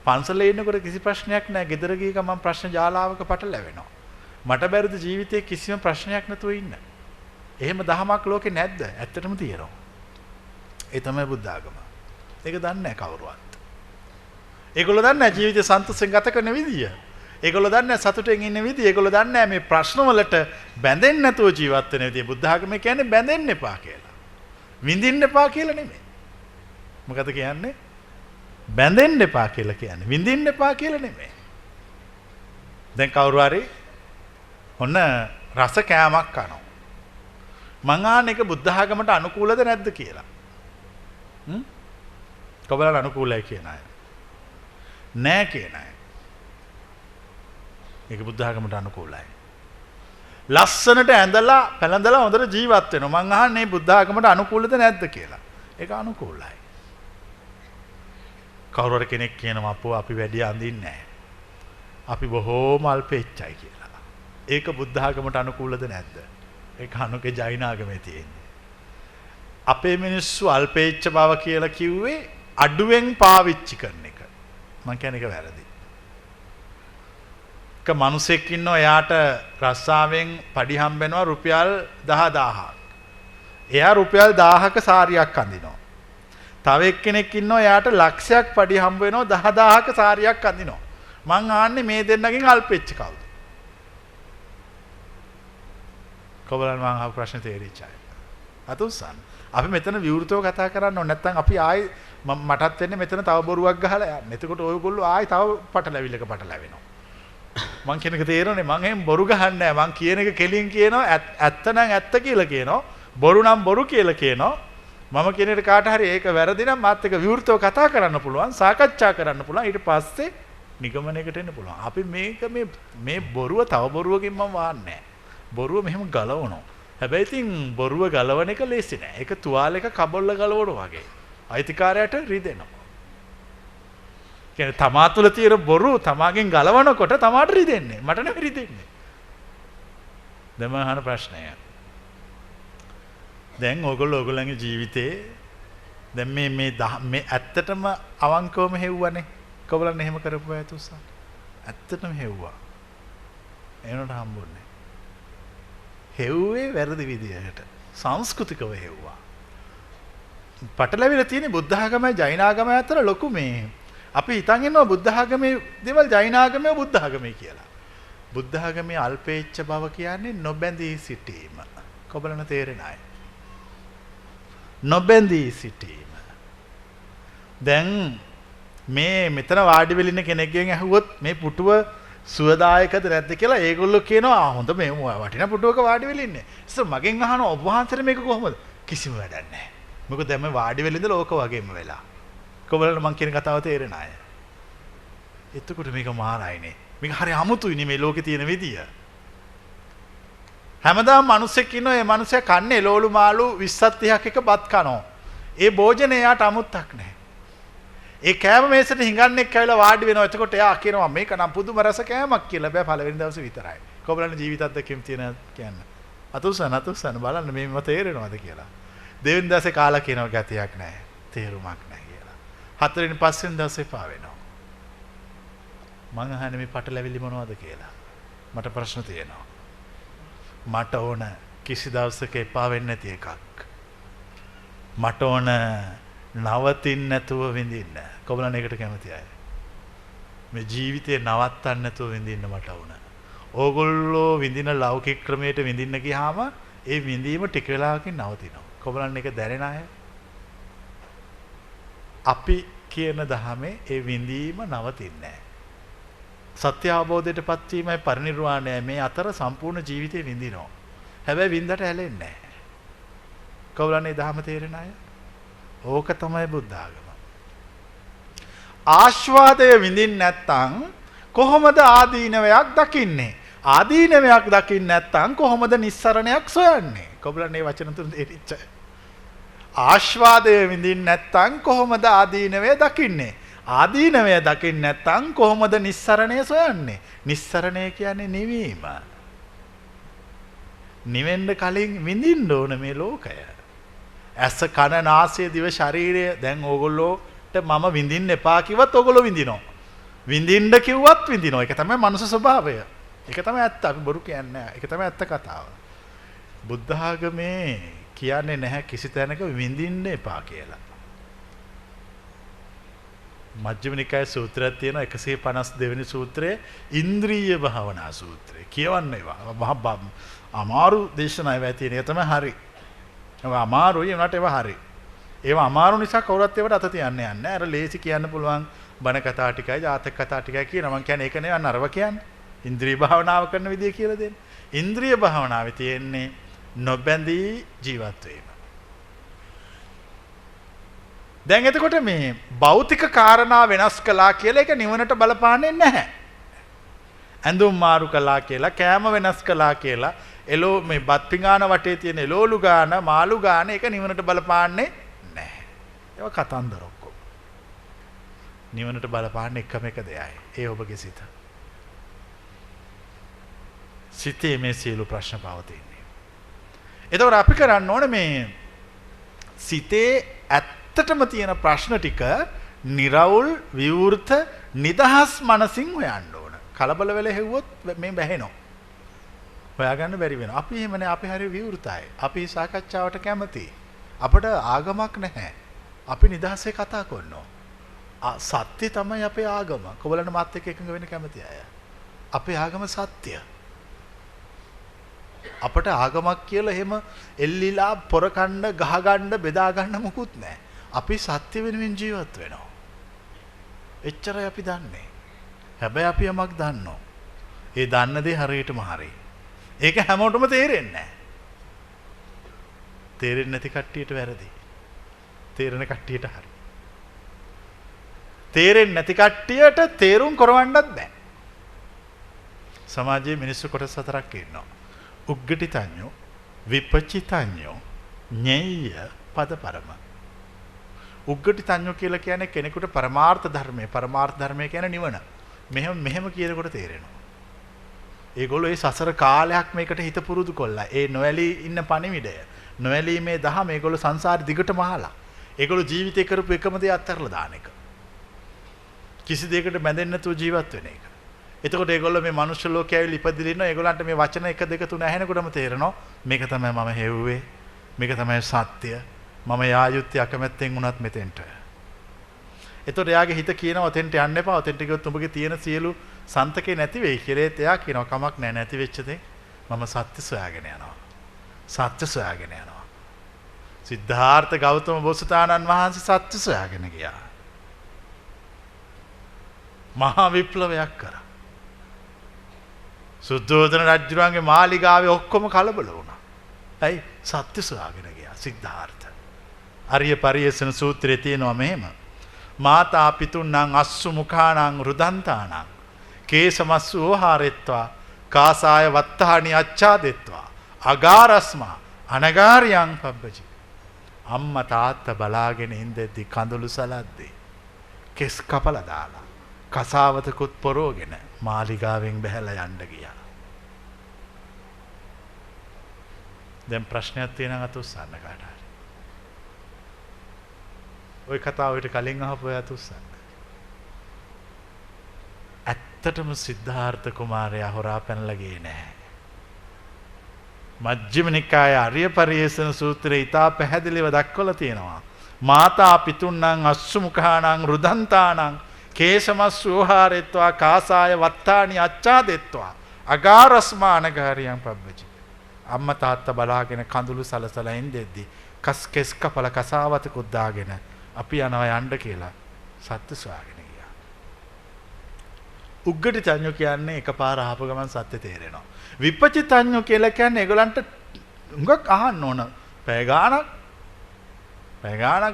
පන්සලේ ඉන්නකොට කිසි ප්‍රශ්නයක් නැහැ. ගෙදර ගිය ගමන් ප්‍රශ්න ජාලාවක පටලැවෙනවා. මට බැරිද ජීවිතේ කිසිම ප්‍රශ්නයක් නැතුව ඉන්න? එහෙම දහමක් ලෝකේ නැද්ද? ඇත්තටම තියෙනවා. ඒ තමයි බුද්ධ ආගම. ඒක දන්නේ නැහැ කවුරුවත්. ඒගොල්ලෝ දන්නේ නැහැ ජීවිතේ සන්තෝෂෙන් ගත කරන විදිය. ඒගොල්ලෝ දන්නේ නැහැ සතුටෙන් ඉන්න විදිය. ඒගොල්ලෝ දන්නේ නැහැ මේ ප්‍රශ්න වලට බැඳෙන්නේ නැතුව ජීවත් වෙන විදිය. බුද්ධ ආගම කියන්නේ බැඳෙන්න එපා කියලා. විඳින්න එපා කියලා නෙමෙයි. මොකද කියන්නේ? බැඳෙන්න එපා කියලා කියන්නේ. විඳින්න එපා කියලා නෙමෙයි. දැන් කවුරු හරි ඔන්න රස කෑමක් කනවා. මං ආන එක බුද්ධ ආගමට අනුකූලද නැද්ද කියලා. කොබලන් අනුකූලයි කියන අය. නෑ කියන අය. ඒක බුද්ධ ආගමට අනුකූලයි. ලස්සනට ඇඳලා පැලඳලා හොඳට ජීවත් වෙනවා. මං අහන්නේ බුද්ධ ආගමට අනුකූලද නැද්ද කියලා. ඒක අනුකූලයි. කවුරු හරි කෙනෙක් කියනවා අපෝ අපි වැඩි අඳින්නේ නැහැ. අපි බොහෝම අල්පෙච්චයි කියලා. ඒක බුද්ධ ආගමට අනුකූලද නැද්ද? ඒක අනුකේ ජෛන ආගමේ තියෙන්නේ. අපේ මිනිස්සු අල්පේච්ච බව කියලා කිව්වේ අඩුවෙන් පාවිච්චි කරන එක. මං කියන්නේ ඒක වැරදි. එක මිනිසෙක් ඉන්නවා එයාට රස්සාවෙන් පඩි හම්බෙනවා රුපියල් 10000ක්. එයා රුපියල් 1000ක සාරියක් අඳිනවා. තව එක්කෙනෙක් ඉන්නවා එයාට ලක්ෂයක් පඩි හම්බ වෙනවා 10000ක සාරියක් අඳිනවා. මං ආන්නේ මේ දෙන්නගෙන් අල්පෙච්ච කවුද? කොබලන් මං අහපු ප්‍රශ්නේ තේරිච්ච අය. අතුස්සන්. අපි මෙතන විවෘතව කතා කරන්න ඕනේ නැත්නම් අපි ආයි මටත් වෙන්නේ මෙතන තව බොරුවක් ගහලා යන්න. එතකොට ඔයගොල්ලෝ ආයි තව පටලැවිල්ලක පටලැවෙනවා. මං කියන එක තේරෙන්නේ මං එහෙම බොරු ගහන්නේ නැහැ. මං කියන එක කෙලින් කියනවා ඇත්ත නම් ඇත්ත කියලා කියනවා. බොරු නම් බොරු කියලා කියනවා. මම කියන එක කාට හරි ඒක වැරදි නම් මාත් එක්ක විවෘතව කතා කරන්න පුළුවන්, සාකච්ඡා කරන්න පුළුවන්. ඊට පස්සේ නිගමනයකට එන්න පුළුවන්. අපි මේක මේ බොරුව තව බොරුවකින් මම වහන්නේ නැහැ. බොරුව මෙහෙම ගලවනවා. හැබැයි ඉතින් බොරුව ගලවන එක ලේසි නෑ. ඒක තුවාලයක කබොල්ල ගලවනවා වගේ. අයිතිකාරයට රිදෙනවා. කියන්නේ තමා තුළ තියෙන බොරු තමාගෙන් ගලවනකොට තමාට රිදෙන්නේ. මට නෙවෙයි රිදෙන්නේ. දැන් මම අහන ප්‍රශ්නය. දැන් ඔයගොල්ලෝගේ ජීවිතේ දැන් මේ ඇත්තටම අවංකවම හෙව්වනේ. කොබලන් එහෙම කරපුවා ඇතුස්සා. ඇත්තටම හෙව්වා. එනකොට හම්බුනේ. හෙව්වේ වැරදි විදියට. සංස්කෘතිකව හෙව්වා. පටලැවිලා තියෙන බුද්ධ ආගමයි ජෛන ආගමයි අතර ලොකු මේ. අපි හිතන් ඉන්නවා බුද්ධ ආගමේ දේවල් ජෛන ආගමේ බුද්ධ ආගමේ කියලා. බුද්ධ ආගමේ අල්පේච්ඡ බව කියන්නේ නොබැඳී සිටීම. කොබලන තේරෙන අය. නොබැඳී සිටීම. දැන් මෙතන වාඩි වෙලා ඉන්න කෙනෙක්ගෙන් ඇහුවොත් මේ පුටුව සුවදායකද නැද්ද කියලා ඒගොල්ලෝ කියනවා හොඳ මේ වටිනා පුටුවක වාඩි වෙලා ඉන්නේ. ඉතින් මගෙන් අහනවා ඔබ වහන්සේට මේක කොහොමද? කිසිම වැඩක් නැහැ. මොකද දැන් මේ වාඩි වෙලා ඉඳලා ඕක වගේම වෙලා. කොබලන මං කියන කතාව තේරෙන අය. එතකොට මේක මාරයිනේ. මේක හරි අමුතුයිනේ මේ ලෝකේ තියෙන විදිය. හැමදාම මිනිස්සෙක් ඉන්නවා ඒ මිනිස්සයා කන්නේ එළවලු මාළු 20ක් 30ක් එක බත් කනවා. ඒ භෝජනේ යාට අමුත්තක් නැහැ. ඒ කෑම මේසෙට හිඟන්නේක් ඇවිල්ලා වාඩි වෙනවා. එතකොට එයා කියනවා මේක නම් පුදුම රස කෑමක් කියලා. බෑ පළවෙනි දවසේ විතරයි. කොබලන ජීවිත අත්දැකීම් තියෙන කියන්න. අතුසන බලන්න මේ මත තේරෙනවද කියලා. දෙවෙනි දවසේ කාලා කියනවා ගතියක් නැහැ. තේරුමක් නැහැ කියලා. හතරවෙනි පස්වෙනි දවසේ පා වෙනවා. මං අහන්නේ මේ පටලැවිලි මොනවද කියලා. මට ප්‍රශ්න තියෙනවා. මට ඕන කිසි දවසක එපා වෙන්නේ නැති එකක්. මට ඕන නවතින්න නැතුව විඳින්න. කොබලන් එකට කැමති අය. මේ ජීවිතේ නවත්තන්න නැතුව විඳින්න මට ඕන. ඕගොල්ලෝ විඳින ලෞකික ක්‍රමයට විඳින්න ගියාම ඒ විඳීම ටික වෙලාවකින් නවතිනවා. කොබලන් එක දැනෙන අය. අපි කියන දහමේ ඒ විඳීම නවතින්නේ නැහැ. සත්‍ය අවබෝධයටපත් වීමයි පරිනිර්වාණයයි මේ අතර සම්පූර්ණ ජීවිතේ විඳිනවා. හැබැයි විඳට ඇලෙන්නේ නැහැ. කවුරුනේ දහම තේරෙන අය? ඕක තමයි බුද්ධ ආගම. ආස්වාදය විඳින්න නැත්නම් කොහොමද ආදීනවයක් දකින්නේ? ආදීනවයක් දකින්න නැත්නම් කොහොමද නිස්සරණයක් සොයන්නේ? කවුරුනේ වචන තුන දෙරිච්ච. ආස්වාදය විඳින්න නැත්නම් කොහොමද ආදීනවය දකින්නේ? ආදීනවය දකින්න නැත්නම් කොහොමද නිස්සරණය සොයන්නේ? නිස්සරණය කියන්නේ නිවීම. නිවෙන්න කලින් විඳින්න ඕන මේ ලෝකය. ඇස කන නාසය දිව ශරීරය දැන් ඕගොල්ලෝට මම විඳින්න එපා කිව්වත් ඕගොල්ලෝ විඳිනවා. විඳින්න කිව්වත් විඳිනවා. ඒක තමයි මනුස්ස ස්වභාවය. ඒක තමයි ඇත්ත. අපි බොරු කියන්නේ නැහැ. ඒක තමයි ඇත්ත කතාව. බුද්ධ ආගමේ කියන්නේ නැහැ කිසි තැනක විඳින්න එපා කියලා. මජ්ක්‍ධිම නිකායේ සූත්‍රයක් තියෙනවා 152 වෙනි සූත්‍රයේ ඉන්ද්‍රිය භාවනා සූත්‍රය. කියවන්න ඒවා. අමාරු දේශනාවක් ඇති තියෙන. ඒක තමයි හරි. ඒවා අමාරුයි උනාට ඒවා හරි. ඒවා අමාරු නිසා කවුරුත් ඒවට අත තියන්නේ නැහැ. අර ලේසි කියන්න පුළුවන් බණ කතා ටිකයි ජාතක කතා ටිකයි කියනවා. මම කියන්නේ ඒක නෙවෙයි අරව කියන්නේ. ඉන්ද්‍රිය භාවනාව කරන විදිය කියලා දෙන්නේ. ඉන්ද්‍රිය භාවනාවේ තියෙන්නේ නොබැඳී ජීවත් වීම. දැන් එතකොට මේ භෞතික කාරණා වෙනස් කළා කියලා ඒක නිවනට බලපාන්නේ නැහැ. ඇඳුම් මාරු කළා කියලා, කෑම වෙනස් කළා කියලා, එලෝ මේ බත් පිඟාන වටේ තියෙන එලෝලු ගාන, මාළු ගාන ඒක නිවනට බලපාන්නේ නැහැ. ඒවා කතන්දර ඔක්කොම. නිවනට බලපාන්නේ එකම එක දෙයයි. ඒ ඔබගේ සිත. සිතේ මේ සියලු ප්‍රශ්න පවතින්නේ. එතකොට අපි කරන්න ඕනේ මේ සිතේ ඇත්තටම තියෙන ප්‍රශ්න ටික निराවුල් විවෘත නිදහස් මනසින් හොයන්න ඕන. කලබල වෙලා හෙව්වොත් මේ බැහැෙනවා. හොයාගන්න බැරි වෙනවා. අපි එහෙමනේ අපි හරිය විවෘතයි. අපි සාකච්ඡාවට කැමතියි. අපිට ආගමක් නැහැ. අපි නිදහසේ කතා කරනවා. සත්‍ය තමයි අපේ ආගම. කොබලන්න මාත් එක්ක එකඟ වෙන්න කැමති අය. අපේ ආගම සත්‍ය. අපට ආගමක් කියලා එහෙම එල්ලිලා පොරකණ්ඩ ගහගන්න බෙදාගන්න මොකුත් නැහැ. අපි සත්‍ය වෙනුවෙන් ජීවත් වෙනවා. එච්චරයි අපි දන්නේ. හැබැයි අපි යමක් දන්නවා. ඒ දන්න දේ හරියටම හරි. ඒක හැමෝටම තේරෙන්නේ නැහැ. තේරෙන්නේ නැති කට්ටියට වැරදි. තේරෙන කට්ටියට හරි. තේරෙන්නේ නැති කට්ටියට තේරුම් කරවන්නත් බෑ. සමාජයේ මිනිස්සු කොටස් හතරක් ඉන්නවා. උග්ගටිතඤ්ඤෝ, විපචිතඤ්ඤෝ, ඤෙය්‍ය පදපරම. උග්ගටිතඤ්ඤෝ කියලා කියන්නේ කෙනෙකුට පරමාර්ථ ධර්මය. පරමාර්ථ ධර්මය කියන්නේ නිවන. මෙහෙම කියනකොට තේරෙනවා. ඒගොල්ලෝ ඒ සසර කාලයක් මේකට හිත පුරුදු කොල්ලා. ඒ නොඇලී ඉන්න පණිවිඩය. නොඇලීමේ දහම ඒගොල්ලෝ සංසාරේ දිගටම අහලා. ඒගොල්ලෝ ජීවිතේ කරපු එකම දේ අත්හැරලා දාන එක. කිසි දෙයකට බැඳෙන්නේ නැතුව ජීවත් වෙන එක. එතකොට ඒගොල්ලෝ මේ මනුෂ්‍ය ලෝකයේ ඇවිල්ලා ඉපදිලා ඉන්නවා. ඒගොල්ලන්ට මේ වචන 1 2 3 ඇහෙනකොටම තේරෙනවා මේක තමයි මම හෙව්වේ. මේක තමයි සත්‍ය. මම යා යුත්තේ අකමැත්තෙන් වුණත් මෙතෙන්ට. එතකොට එයාගේ හිත කියනවා ඔතෙන්ට යන්න එපා. ඔතෙන්ට ගියොත් උඹගේ තියෙන සියලු සන්තකේ නැති වෙයි කියලා. ඒත් එයා කියනවා කමක් නැහැ නැති වෙච්ච දේ මම සත්‍ය සොයාගෙන යනවා. සත්‍ය සොයාගෙන යනවා. සිද්ධාර්ථ ගෞතම බෝසතාණන් වහන්සේ සත්‍ය සොයාගෙන ගියා. මහා විප්ලවයක් කරා. සුද්ධෝදන රජුගේ මාලිගාවේ ඔක්කොම කලබල වුණා. ඇයි? සත්‍ය සොයාගෙන ගියා සිද්ධාර්ථ. අරිය පරියසන සූත්‍රයේ තියෙනවා මෙහෙම. මාතා පිතුන්නම් අස්සු මුඛාණං රුදන්තාණං කේසමස්සු ඕහාරෙත්වා කාසාය වත්තාණි අච්ඡාදෙත්වා අගාරස්මා අනගාරියං පබ්බජි. අම්මා තාත්තා බලාගෙන ඉඳෙද්දි කඳුළු සලද්දී කෙස් කපලා දාලා කසාවතකුත් පොරෝගෙන මාලිගාවෙන් බැහැලා යන්න ගියා. දැන් ප්‍රශ්නයක් තියෙනවා අත උස්සන්න කාට හරි. ওই කතාවට කලින් අහපු අය අත උස්සන්න. ඇත්තටම සිද්ධාර්ථ කුමාරයා හොරා පැනලා ගියේ නැහැ. මජ්ක්‍ධිම නිකායේ ආර්ය පරියේෂණ සූත්‍රයේ ඉතා පැහැදිලිව දක්වලා තියෙනවා. මාතා පිතුන්නම් අස්සුමුඛාණං රුදන්තාණං කේශමස්සෝහාරෙත්වා කාසාය වත්තානි අච්ඡාදෙත්වා අගාරස්මානගාරියං පබ්බජි. අම්මා තාත්තා බලාගෙන කඳුළු සලසලා ඉඳෙද්දි කස් කෙස් කපල කසාවතකුත් දාගෙන අපි යනවා යන්න කියලා සත්‍ය සොයාගෙන ගියා. උග්ගටිතඤ්ඤු කියන්නේ එකපාර ආපු ගමන් සත්‍ය තේරෙනවා. විපචිතඤ්ඤු කියලා කියන්නේ ඒගොල්ලන්ට හුඟක් අහන්න ඕන. පැය ගාණක්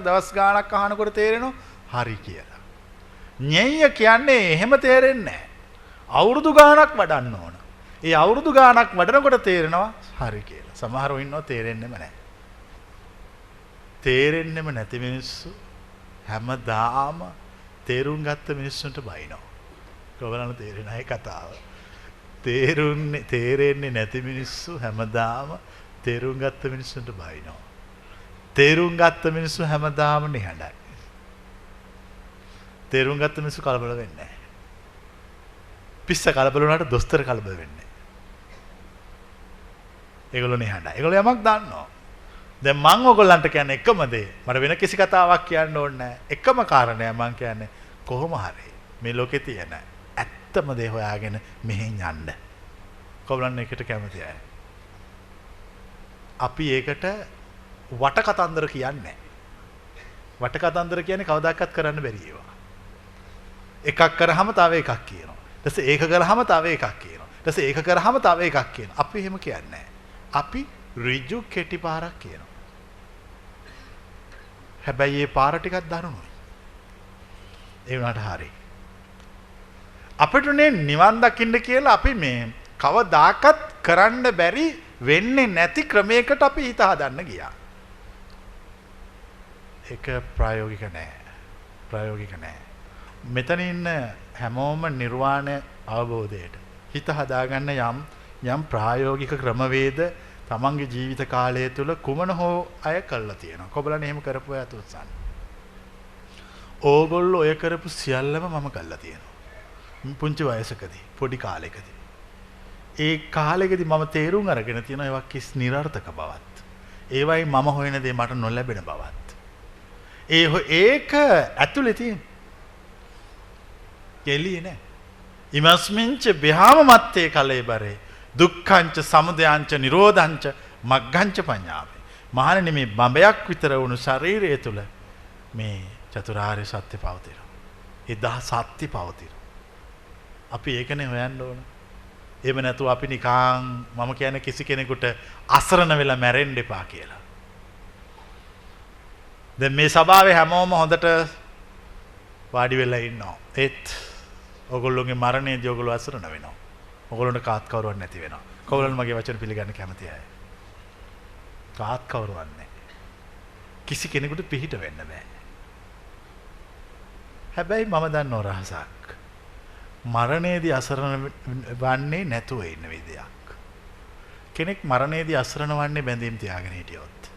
දවස් ගාණක් අහනකොට තේරෙනවා හරි කියලා. ඤෙය්‍ය කියන්නේ එහෙම තේරෙන්නේ නැහැ. අවුරුදු ගාණක් වඩන්න ඕන. ඒ අවුරුදු ගාණක් වඩනකොට තේරෙනවා හරි කියලා. සමහරව ඉන්නව තේරෙන්නෙම නැහැ. තේරෙන්නෙම නැති මිනිස්සු හැමදාම තේරුම් ගත්ත මිනිස්සුන්ට බයිනවා. කොහොමද තේරෙන්නේ කතාව? තේරෙන්නේ නැති මිනිස්සු හැමදාම තේරුම් ගත්ත මිනිස්සුන්ට බයිනවා. තේරුම් ගත්ත මිනිස්සු හැමදාම නිහඬයි. තේරුම් ගත්ත මිනිස්සු කලබල වෙන්නේ නැහැ. පිස්ස කලබල වුණාට දොස්තර කලබල වෙන්නේ නැහැ. ඒගොල්ලෝ නිහඬයි. ඒගොල්ලෝ යමක් දන්නවා. දැන් මම ඔයගොල්ලන්ට කියන්නේ එකම දේ. මට වෙන කිසි කතාවක් කියන්න ඕනේ නැහැ. එකම කාරණය මම කියන්නේ කොහොම හරි මේ ලෝකේ තියෙන ඇත්තම දේ හොයාගෙන මෙහෙන් යන්න. කොහොමද එකට කැමති අය? අපි ඒකට වට කතන්දර කියන්නේ නැහැ. වට කතන්දර කියන්නේ කවදාකවත් කරන්න බැරි ඒවා. එකක් කරාම තව එකක් කියනවා. ඊට පස්සේ ඒක කරාම තව එකක් කියනවා. ඊට පස්සේ ඒක කරාම තව එකක් කියනවා. අපි එහෙම කියන්නේ නැහැ. අපි ඍජු කෙටි පාරක් කියනවා. හැබැයි මේ පාර ටිකක් දරුණුයි. ඒ වුණාට හරි. අපිට නිවන් දකින්න කියලා අපි මේ කවදාකවත් කරන්න බැරි වෙන්නේ නැති ක්‍රමයකට අපි හිත හදන්න ගියා. ඒක ප්‍රායෝගික නෑ. මෙතන ඉන්න හැමෝම නිර්වාණ අවබෝධයට හිත හදාගන්න යම් ප්‍රායෝගික ක්‍රමවේද තමන්ගේ ජීවිත කාලය තුළ කුමන හෝ අය කළා තියෙනවා. කොබලන් එහෙම කරපු අය තුස්සන්. ඕගොල්ලෝ ඔය කරපු සියල්ලම මම කළා තියෙනවා. පුංචි වයසකදී, පොඩි කාලෙකදී. ඒ කාලෙකදී මම තේරුම් අරගෙන තියෙනවා ඒවා කිස් නිර්ර්ථක බවත්. ඒවයි මම හොයන දේ මට නොලැබෙන බවත්. ඒක ඇතුලේ තියෙන. එළියේ නෑ. ඉමස්මින්ච බ්‍රහ්ම මත්තේ කලෙබරේ දුක්ඛංච සමුදයංච නිරෝධංච මග්ගංච පඤ්ඤාවේ. මහණෙනි මේ බඹයක් විතර වුණු ශරීරය තුල මේ චතුරාර්ය සත්‍ය පවතිනවා. ඒ දහ සත්‍ය පවතිනවා. අපි ඒකනේ හොයන්න ඕන. එහෙම නැතුව අපි නිකං මම කියන්නේ කිසි කෙනෙකුට අසරණ වෙලා මැරෙන්න එපා කියලා. දැන් මේ සභාවේ හැමෝම හොඳට වාඩි වෙලා ඉන්නවා. ඒත් ඔයගොල්ලෝගේ මරණයේදී ඔයගොල්ලෝ අසරණ වෙනවා. ඔයගොල්ලන්ට කාත් කවුරුවක් නැති වෙනවා. කවුරුන් මගේ වචන පිළිගන්න කැමති අය? කාත් කවුරුවක් නැහැ. කිසි කෙනෙකුට පිහිට වෙන්න බෑ. හැබැයි මම දන්නව රහසක්. මරණයේදී අසරණ වන්නේ නැතුව ඉන්න විදියක්. කෙනෙක් මරණයේදී අසරණ වන්නේ බැඳීම් තියාගෙන හිටියොත්.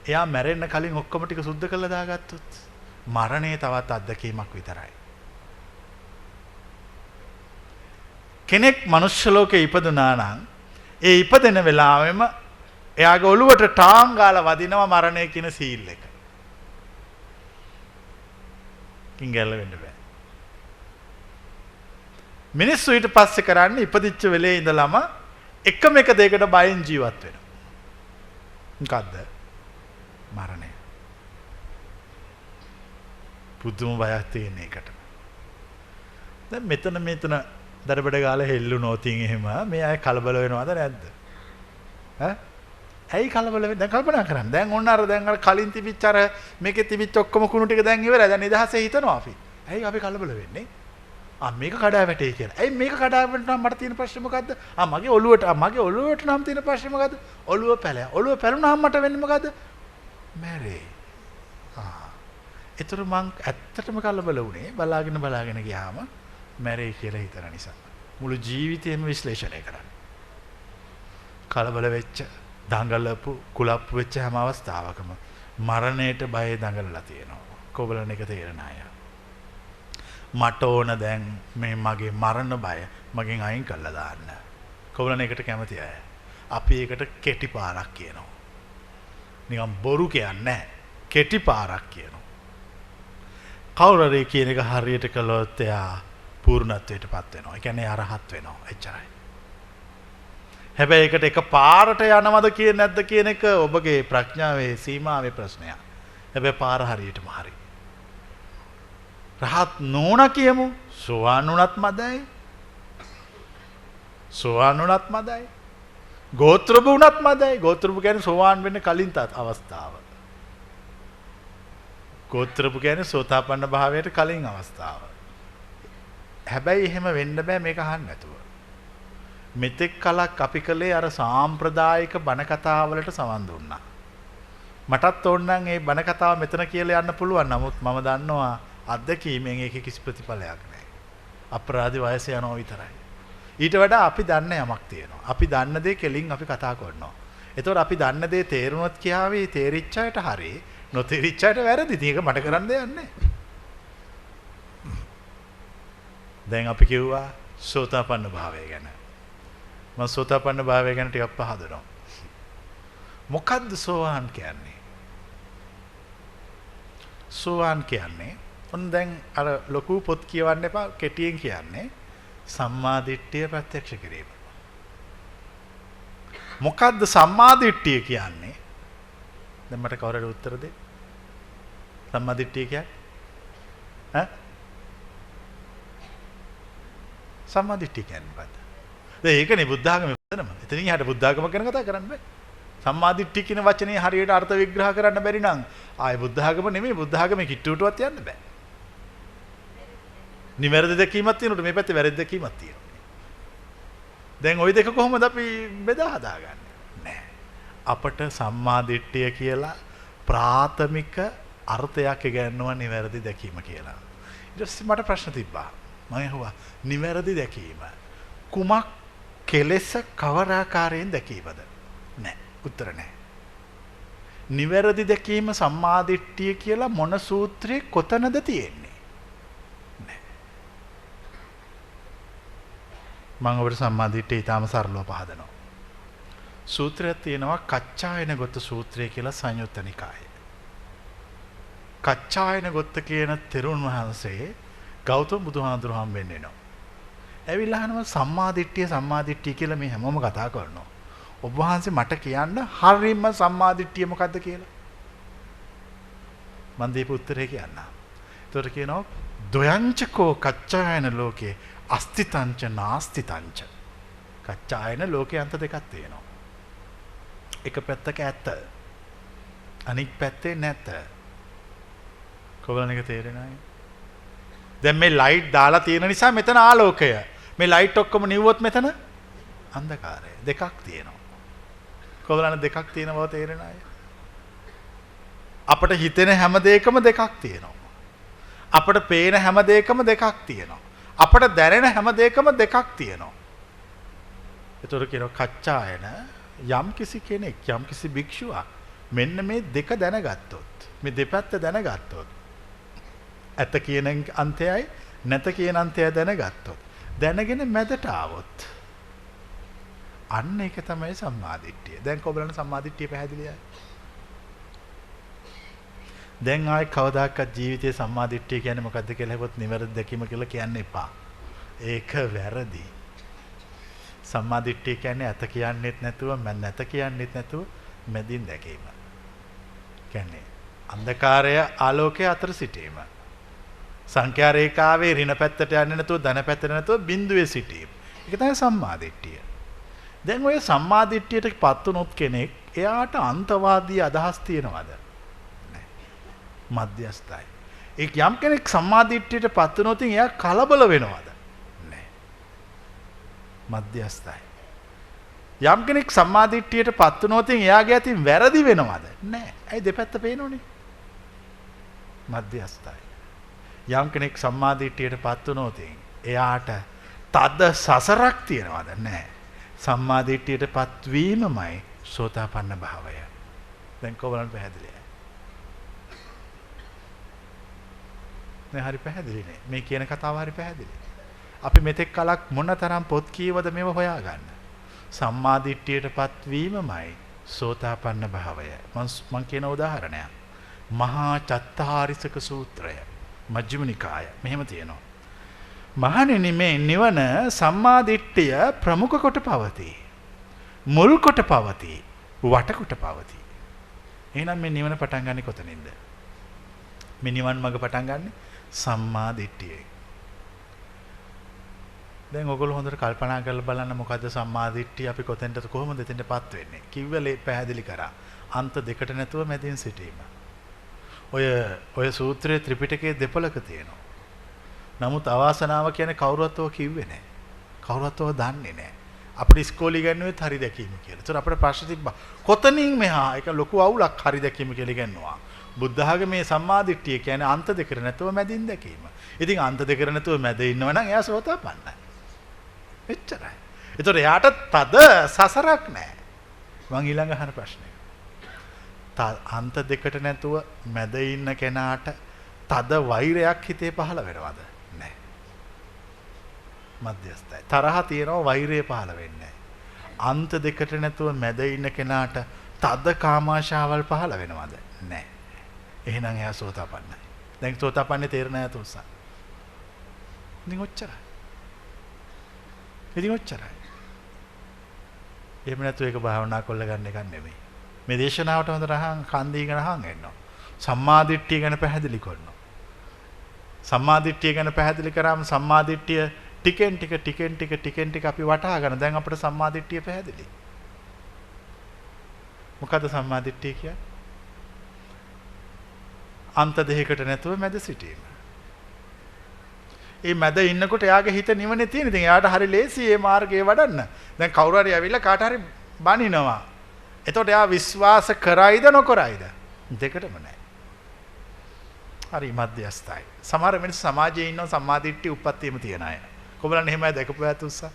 එයා මැරෙන්න කලින් ඔක්කොම ටික සුද්ධ කරලා දාගත්තොත් මරණය තවත් අත්දැකීමක් විතරයි. කෙනෙක් මනුෂ්‍ය ලෝකේ ඉපදුනා නම් ඒ ඉපදෙන වෙලාවෙම එයාගේ ඔළුවට ටාං ගාලා වදිනවා මරණය කියන සීල් එක. කිංගල වෙන්න බෑ. මිනිස්සු ඊට පස්සේ කරන්නේ ඉපදිච්ච වෙලේ ඉඳලම එකම එක දෙයකට බයෙන් ජීවත් වෙනවා. මොකද්ද? මරණය. පුදුම බයක් තියෙන එකට. දැන් මෙතන දරබඩ ගාලා හෙල්ලුනොත් එහෙම මේ අය කලබල වෙනවද නැද්ද? ඇයි කලබල වෙන්නේ? දැන් කල්පනා කරන්න. දැන් ඔන්න දැන් කලින් තිබිච්ච මේකේ තිබිච්ච ඔක්කොම කුණු ටික දැන් ඉවරයි. දැන් නිදහසේ හිතනවා අපි. ඇයි අපි කලබල වෙන්නේ? මේක කඩා වැටේ කියලා. ඇයි මේක කඩා වැටුණා මට තියෙන ප්‍රශ්නේ මොකද්ද? මගේ ඔළුවට නම් තියෙන ප්‍රශ්නේ මොකද්ද? ඔළුව පැලෑ. ඔළුව පැලුණාම මට වෙන්නේ මොකද්ද? මැරේ. ඒතර මං ඇත්තටම කලබල වුණේ බලාගෙන ගියාම මැරේ කියලා හිතන නිසා. මුළු ජීවිතේම විශ්ලේෂණය කරන්න. කලබල වෙච්ච, දඟලපු, කුලප්පු වෙච්ච හැම අවස්ථාවකම මරණයට බය දඟලලා තියෙනවා. කොබලන එක තේරෙන අය. මට ඕන දැන් මේ මගේ මරණ බය මගෙන් අයින් කරලා දාන්න. කොබලන එකට කැමති අය. අපි ඒකට කෙටි පාරක් කියනවා. නිකන් බොරු කියන්නේ නැහැ. කෙටි පාරක් කියනවා. කවුරු හරි කියන එක හරියට කළොත් එයා පූර්ණත්වයටපත් වෙනවා. ඒ කියන්නේ අරහත් වෙනවා. එච්චරයි. හැබැයි ඒකට එක පාරට යනවද කියන්නේ නැද්ද කියන එක ඔබගේ ප්‍රඥාවේ සීමාවේ ප්‍රශ්නයක්. හැබැයි පාර හරියටම හරි. රහත් නෝනා කියමු. සෝවාන් වුණත් මදයි. සෝවාන් වුණත් මදයි. ගෝත්‍රභ වුණත් මදයි. ගෝත්‍රභ කියන්නේ සෝවාන් වෙන්න කලින් අවස්ථාව. ගෝත්‍රභ කියන්නේ සෝතාපන්න භාවයට කලින් අවස්ථාව. හැබැයි එහෙම වෙන්න බෑ මේක අහන්න නැතුව. මෙතෙක් කලක් අපි කලේ අර සාම්ප්‍රදායික බණ කතා වලට සවන් දුන්නා. මටත් ඕනනම් ඒ බණ කතාව මෙතන කියලා යන්න පුළුවන්. නමුත් මම දන්නවා අත්දැකීමෙන් ඒකේ කිසි ප්‍රතිඵලයක් නැහැ. අපරාධ වයස යනවා විතරයි. ඊට වඩා අපි දන්න යමක් තියෙනවා. අපි දන්න දේ කෙලින් අපි කතා කරනවා. ඒතකොට අපි දන්න දේ තේරුණොත් කියාවේ තේරිච්ච අයට හරි නොතේරිච්ච අයට වැරදි. ඉතින් ඒක මට කරන්න දෙයක් නැහැ. දැන් අපි කිව්වා සෝතාපන්න භාවය ගැන. මම සෝතාපන්න භාවය ගැන ටිකක් පහදනවා. මොකද්ද සෝවාන් කියන්නේ? සෝවාන් කියන්නේ ඔන්න දැන් අර ලොකු පොත් කියවන්න එපා කෙටියෙන් කියන්නේ සම්මා දිට්ඨිය ප්‍රත්‍යක්ෂ කිරීම. මොකද්ද සම්මා දිට්ඨිය කියන්නේ? දැන් මට කවුරු හරි උත්තර දෙන්න. සම්මා දිට්ඨිය කියන්නේ ඈ? සම්මා දිට්ඨිය කියන්නේ මොකද්ද? දැන් ඒකනේ බුද්ධ ආගමේ වදනම. එතනින් එහාට බුද්ධ ආගම ගැන කතා කරන්න බෑ. සම්මා දිට්ඨිය කියන වචනේ හරියට අර්ථ විග්‍රහ කරන්න බැරි නම් ආයේ බුද්ධ ආගම නෙමෙයි බුද්ධ ආගමේ කිට්ටුවටවත් යන්න බෑ. නිවැරදි දැකීමක් තියෙනකොට මේ පැත්තේ වැරදි දැකීමක් තියෙනවා. දැන් ওই දෙක කොහොමද අපි බෙදා හදාගන්නේ? නෑ. අපට සම්මා දිට්ඨිය කියලා ප්‍රාථමික අර්ථයක් ඉගෙනනවා නිවැරදි දැකීම කියලා. ඊට පස්සේ මට ප්‍රශ්න තිබ්බා. මම අහුවා නිවැරදි දැකීම කුමක් කෙලෙස කවර ආකාරයෙන් දැකීමද? නෑ. උත්තර නෑ. නිවැරදි දැකීම සම්මා දිට්ඨිය කියලා මොන සූත්‍රයේ කොතනද තියෙන්නේ? මම ඔබට සම්මා දිට්ඨිය ඊටාම සරලව පහදනවා. සූත්‍රයක් තියෙනවා කච්චායන ගොත්ත සූත්‍රය කියලා සංයුත්ත නිකායේ. කච්චායන ගොත්ත කියන තෙරුන් වහන්සේ ගෞතම බුදුහාඳුරු හම්බෙන්න එනවා. ඇවිල්ලා අහනවා සම්මා දිට්ඨිය කියලා මේ හැමෝම කතා කරනවා. ඔබ වහන්සේ මට කියන්න හරියම සම්මා දිට්ඨිය මොකද්ද කියලා. මම දීපු උත්තරේ කියන්න. ඒතකොට කියනවා දොයංචකෝ කච්චායන ලෝකේ අස්තිතංච නාස්තිතංච. කච්චායන ලෝකේ අන්ත දෙකක් තියෙනවා. එක පැත්තක ඇත්ත. අනික් පැත්තේ නැත. කොහොමද එක තේරෙන්නේ? දැන් මේ ලයිට් දාලා තියෙන නිසා මෙතන ආලෝකය. මේ ලයිට් ඔක්කොම නිවුවොත් මෙතන අන්ධකාරය. දෙකක් තියෙනවා. කොහොමද දෙකක් තියෙන බව තේරෙන්නේ? අපට හිතෙන හැම දෙයකම දෙකක් තියෙනවා. අපට පේන හැම දෙයකම දෙකක් තියෙනවා. අපට දැනෙන හැම දෙයකම දෙකක් තියෙනවා. ඒතර කියනවා කච්චායන යම් කිසි කෙනෙක් යම් කිසි භික්ෂුවක් මෙන්න මේ දෙක දැනගත්තොත් මේ දෙපැත්ත දැනගත්තොත් ඇත කියන අන්තයයි නැත කියන අන්තයයි දැනගත්තොත් දැනගෙන මැදට ආවොත් අන්න ඒක තමයි සම්මාදිට්ඨිය. දැන් කොබලන සම්මාදිට්ඨිය පැහැදිලියයි. දැන් ආයි කවදාකවත් ජීවිතයේ සම්මාදිට්ඨිය කියන්නේ මොකද්ද කියලා හෙවොත් නිවැරදි දැකීම කියලා කියන්න එපා. ඒක වැරදි. සම්මාදිට්ඨිය කියන්නේ ඇත කියන්නෙත් නැතුව නැත කියන්නෙත් නැතුව මැදින් දැකීම. කියන්නේ අන්ධකාරය ආලෝකය අතර සිටීම. සංඛ්‍යා රේඛාවේ ඍණ පැත්තට යන්නේ නැතුව ධන පැත්තට නැතුව බිඳුවේ සිටීම. ඒක තමයි සම්මාදිට්ඨිය. දැන් ඔය සම්මාදිට්ඨියට පත් වුණොත් කෙනෙක් එයාට අන්තවාදී අදහස් තියනවද? මධ්‍යස්ථයි. ඒ යම් කෙනෙක් සම්මාදිට්ඨියට පත් වුණොත් එයා කලබල වෙනවද? නැහැ. මධ්‍යස්ථයි. යම් කෙනෙක් සම්මාදිට්ඨියට පත් වුණොත් එයාගේ අතින් වැරදි වෙනවද? නැහැ. ඇයි දෙපැත්ත පේනෝනේ? මධ්‍යස්ථයි. යම් කෙනෙක් සම්මාදිට්ඨියට පත් වුණොත් එයාට තද සසරක් තියනවද? නැහැ. සම්මාදිට්ඨියට පත් වීමමයි සෝතාපන්න භාවය. දැන් කොහොමද පැහැදිලිද? හරි පැහැදිලි නේ. මේ කියන කතාව හරි පැහැදිලි. අපි මෙතෙක් කලක් මොනතරම් පොත් කියවද මේව හොයාගන්න. සම්මාදිට්ඨියටපත් වීමමයි සෝතාපන්න භාවය. මං කියන උදාහරණයක්. මහා චත්තාරිසක සූත්‍රය මජ්ක්‍ධිම නිකාය මෙහෙම තියෙනවා. මහණෙනි මේ නිවන සම්මාදිට්ඨිය ප්‍රමුඛ කොට පවතී. මුල් කොට පවතී. වට කොට පවතී. එහෙනම් මේ නිවන පටන් ගන්නේ කොතනින්ද? මේ නිවන් මඟ පටන් ගන්නේ සම්මාදිට්ඨියෙන්. දැන් ඔයගොල්ලෝ හොඳට කල්පනා කරලා බලන්න මොකද්ද සම්මාදිට්ඨිය අපි කොතෙන්ද කොහොමද එතෙන්ටපත් වෙන්නේ? කිව්වලේ පැහැදිලි කරා. අන්ත දෙකට නැතුව මැදින් සිටීම. ඔය සූත්‍රයේ ත්‍රිපිටකයේ දෙපළක තියෙනවා. නමුත් අවාසනාව කියන්නේ කවුරුවත් ඔය කිව්වේ නැහැ. කවුරුවත් ඔය දන්නේ නැහැ. අපේ ඉස්කෝලේ ඉගෙනුවෙත් හරි දැකීම කියලා. ඒතර අපේ ප්‍රශ්න තිබ්බා. කොතනින් මෙහා ඒක ලොකු අවුලක් හරි දැකීම කියලා ඉගෙනුවා. බුද්ධ ආගමේ සම්මාදිට්ඨිය කියන්නේ අන්ත දෙකට නැතුව මැදින් දැකීම. ඉතින් අන්ත දෙකට නැතුව මැද ඉන්නවනම් එයා සෝතාපන්නයි. එච්චරයි. ඒතර එයාට තද සසරක් නැහැ. මං ඊළඟ අහන ප්‍රශ්නේ. අන්ත දෙකට නැතුව මැද ඉන්න කෙනාට තද වෛරයක් හිතේ පහළ වෙනවද? නැහැ. මධ්‍යස්ථයි. තරහ තියෙනවා වෛරය පහළ වෙන්නේ නැහැ. අන්ත දෙකට නැතුව මැද ඉන්න කෙනාට තද කාමාශාවල් පහළ වෙනවද? නැහැ. එහෙනම් එයා සෝතාපන්නයි. දැන් සෝතාපන්නේ තේරෙන්නේ නැත උස්සා. ඉතින් ඔච්චරයි. එහෙම නැතුව ඒක භාවනා කරලා ගන්න එක නෙමෙයි. මේ දේශනාවට හොඳ රහන් කන් දීගෙන අහන් එනවා. සම්මාදිට්ඨිය ගැන පැහැදිලි කරනවා. සම්මාදිට්ඨිය ගැන පැහැදිලි කරාම සම්මාදිට්ඨිය ටිකෙන් ටික අපි වටහා ගන්න. දැන් අපිට සම්මාදිට්ඨිය පැහැදිලි. මොකද්ද සම්මාදිට්ඨිය කියන්නේ? අන්ත දෙකකට නැතුව මැද සිටීම. ඒ මැද ඉන්නකොට එයාගේ හිත නිවනේ තියෙන. ඉතින් එයාට හරි ලේසි මේ මාර්ගයේ වඩන්න. දැන් කවුරු හරි ඇවිල්ලා කාට හරි බනිනවා. එතකොට එයා විශ්වාස කරයිද නොකරයිද? දෙකටම නැහැ. හරි මධ්‍යස්ථයි. සමහර මිනිස්සු සමාජයේ ඉන්න සම්මාදිට්ඨිය උප්පත්තියම තියන අය. කොබලන් එහෙමයි දැකපු ඇත උස්සා.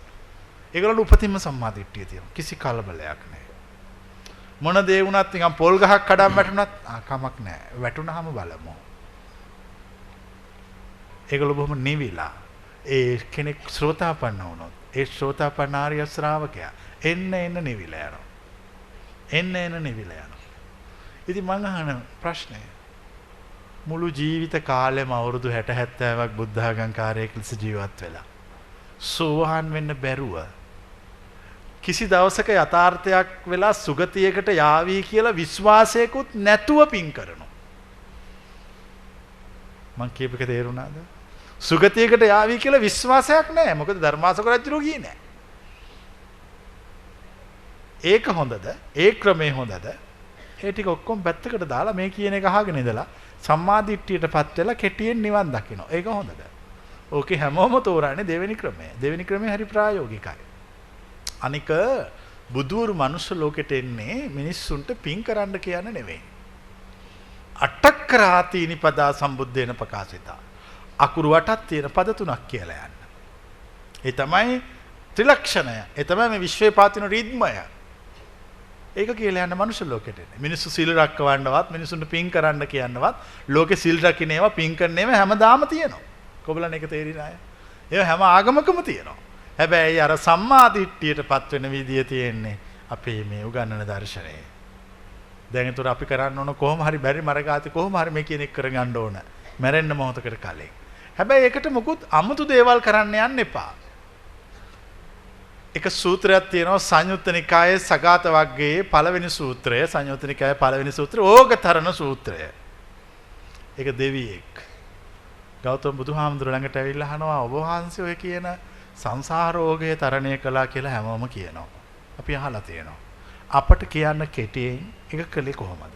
ඒගොල්ලෝ උපතින්ම සම්මාදිට්ඨිය තියෙනවා. කිසි කලබලයක් නැහැ. මොන දේ වුණත් නිකන් පොල් ගහක් කඩම් වැටුණත් කමක් නැහැ. වැටුණාම බලමු. ඒගොල්ලෝ බොහොම නිවිලා. ඒ කෙනෙක් ශ්‍රෝතාපන්න වුණොත් ඒ ශ්‍රෝතාපන්න ආර්ය ශ්‍රාවකයා එන්න නිවිලා යනවා. එන්න නිවිලා යනවා. ඉතින් මං අහන ප්‍රශ්නය මුළු ජීවිත කාලෙම අවුරුදු 60 70ක් බුද්ධ ආගම්කාරයෙක් ලෙස ජීවත් වෙලා සෝවාන් වෙන්න බැරුව කිසි දවසක යථාර්ථයක් වෙලා සුගතියකට යාවි කියලා විශ්වාසයකුත් නැතුව පින් කරනවා. මං කියපු එක තේරුණාද? සුගතියකට යාවි කියලා විශ්වාසයක් නැහැ. මොකද ධර්මාශෝක රජුරෝ ගියේ නැහැ. ඒක හොඳද? ඒ ක්‍රමේ හොඳද? ඒ ටික ඔක්කොම පැත්තකට දාලා මේ කියන එක අහගෙන ඉඳලා සම්මාදිට්ඨියටපත් වෙලා කෙටියෙන් නිවන් දකින්න. ඒක හොඳද? ඕකේ හැමෝම තෝරන්නේ දෙවෙනි ක්‍රමය. දෙවෙනි ක්‍රමය හරි ප්‍රායෝගිකයි. අනික බුදුවරු මනුස්ස ලෝකෙට එන්නේ මිනිස්සුන්ට පින් කරන්න කියන නෙවෙයි. අට්ඨක්ඛරාති නිපදා සම්බුද්දේන ප්‍රකාශිතා. අකුරු 8ක් තියෙන පද 3ක් කියලා යන්න. ඒ තමයි ත්‍රිලක්ෂණය. ඒ තමයි මේ විශ්වයේ පාතින රිද්මය. ඒක කියලා යන මනුෂ්‍ය ලෝකෙට එන්නේ. මිනිස්සු සිල් රැකවන්නවත් මිනිසුන්ට පින් කරන්න කියන්නවත් ලෝකේ සිල් රකින්නේවා පින් කරන්නේවා හැමදාම තියෙනවා. කොබලන් එක තේරිලා අය. ඒව හැම ආගමකම තියෙනවා. හැබැයි අර සම්මාදිට්ඨියටපත් වෙන විදිය තියෙන්නේ අපේ මේ උගන්වන දර්ශනයේ. දැන් ඒතර අපි කරන්න ඕන කොහොම හරි බැරි මරගාති කොහොම හරි මේ කියන එක කරගන්න ඕන. මැරෙන්න මොහොතකට කලින්. හැබැයි ඒකට මොකුත් අමුතු දේවල් කරන්න යන්න එපා. එක සූත්‍රයක් තියෙනවා සංයුත්ත නිකායේ සගත වග්ගයේ පළවෙනි සූත්‍රය. සංයුත්ත නිකායේ පළවෙනි සූත්‍රය ඕගතරණ සූත්‍රය. ඒක දෙවියෙක් ගෞතම බුදුහාමුදුර ළඟට ඇවිල්ලා අහනවා ඔබ වහන්සේ ඔය කියන සංසාර රෝගය තරණය කළා කියලා හැමෝම කියනවා. අපි අහලා තියෙනවා. අපට කියන්න කෙටියෙන් ඒක කළේ කොහොමද?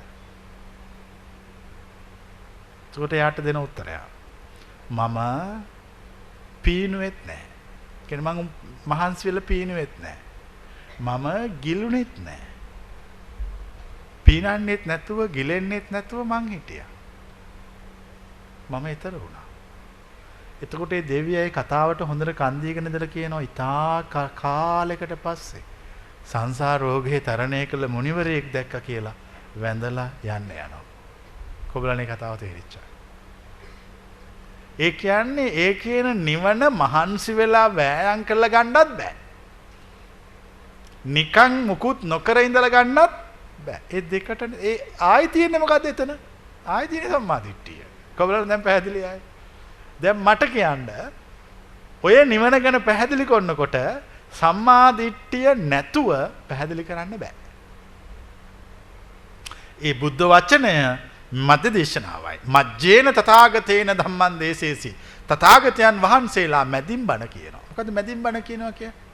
ඒකට යාට දෙන උත්තරය මම පීනුවෙත් නැහැ. කියන්නේ මම මහන්සි වෙලා පීනුවෙත් නැහැ. මම ගිලුණෙත් නැහැ. පීනන්නෙත් නැතුව ගිලෙන්නෙත් නැතුව මං හිටියා. මම ඊතර වුණා. එතකොට මේ දෙවියයි කතාවට හොඳට කන් දීගෙන ඉඳලා කියනවා ඉතා කාලයකට පස්සේ සංසාර රෝගේ තරණය කළ මුනිවරයෙක් දැක්කා කියලා වැඳලා යන්න යනවා. කොබලනේ කතාව තේරිච්චා. ඒ කියන්නේ ඒ කියන නිවන මහන්සි වෙලා වෑයම් කරලා ගන්නත් බෑ. නිකන් මුකුත් නොකර ඉඳලා ගන්නත් බෑ. ඒ දෙකට ඒ ආයි තියෙන්නේ මොකද්ද එතන? ආයි තියෙන්නේ සම්මාදිට්ඨිය. කොබලන් දැන් පැහැදිලි ආයි. දැන් මට කියන්න ඔය නිවන ගැන පැහැදිලි කරනකොට සම්මාදිට්ඨිය නැතුව පැහැදිලි කරන්න බෑ. ඒ බුද්ධ වචනය මධ්‍ය දේශනාවයි. මජ්ජේන තථාගතේන ධම්මං දේසේසි. තථාගතයන් වහන්සේලා මැදින් බණ කියනවා. මොකද මැදින් බණ කියනවා කියන්නේ?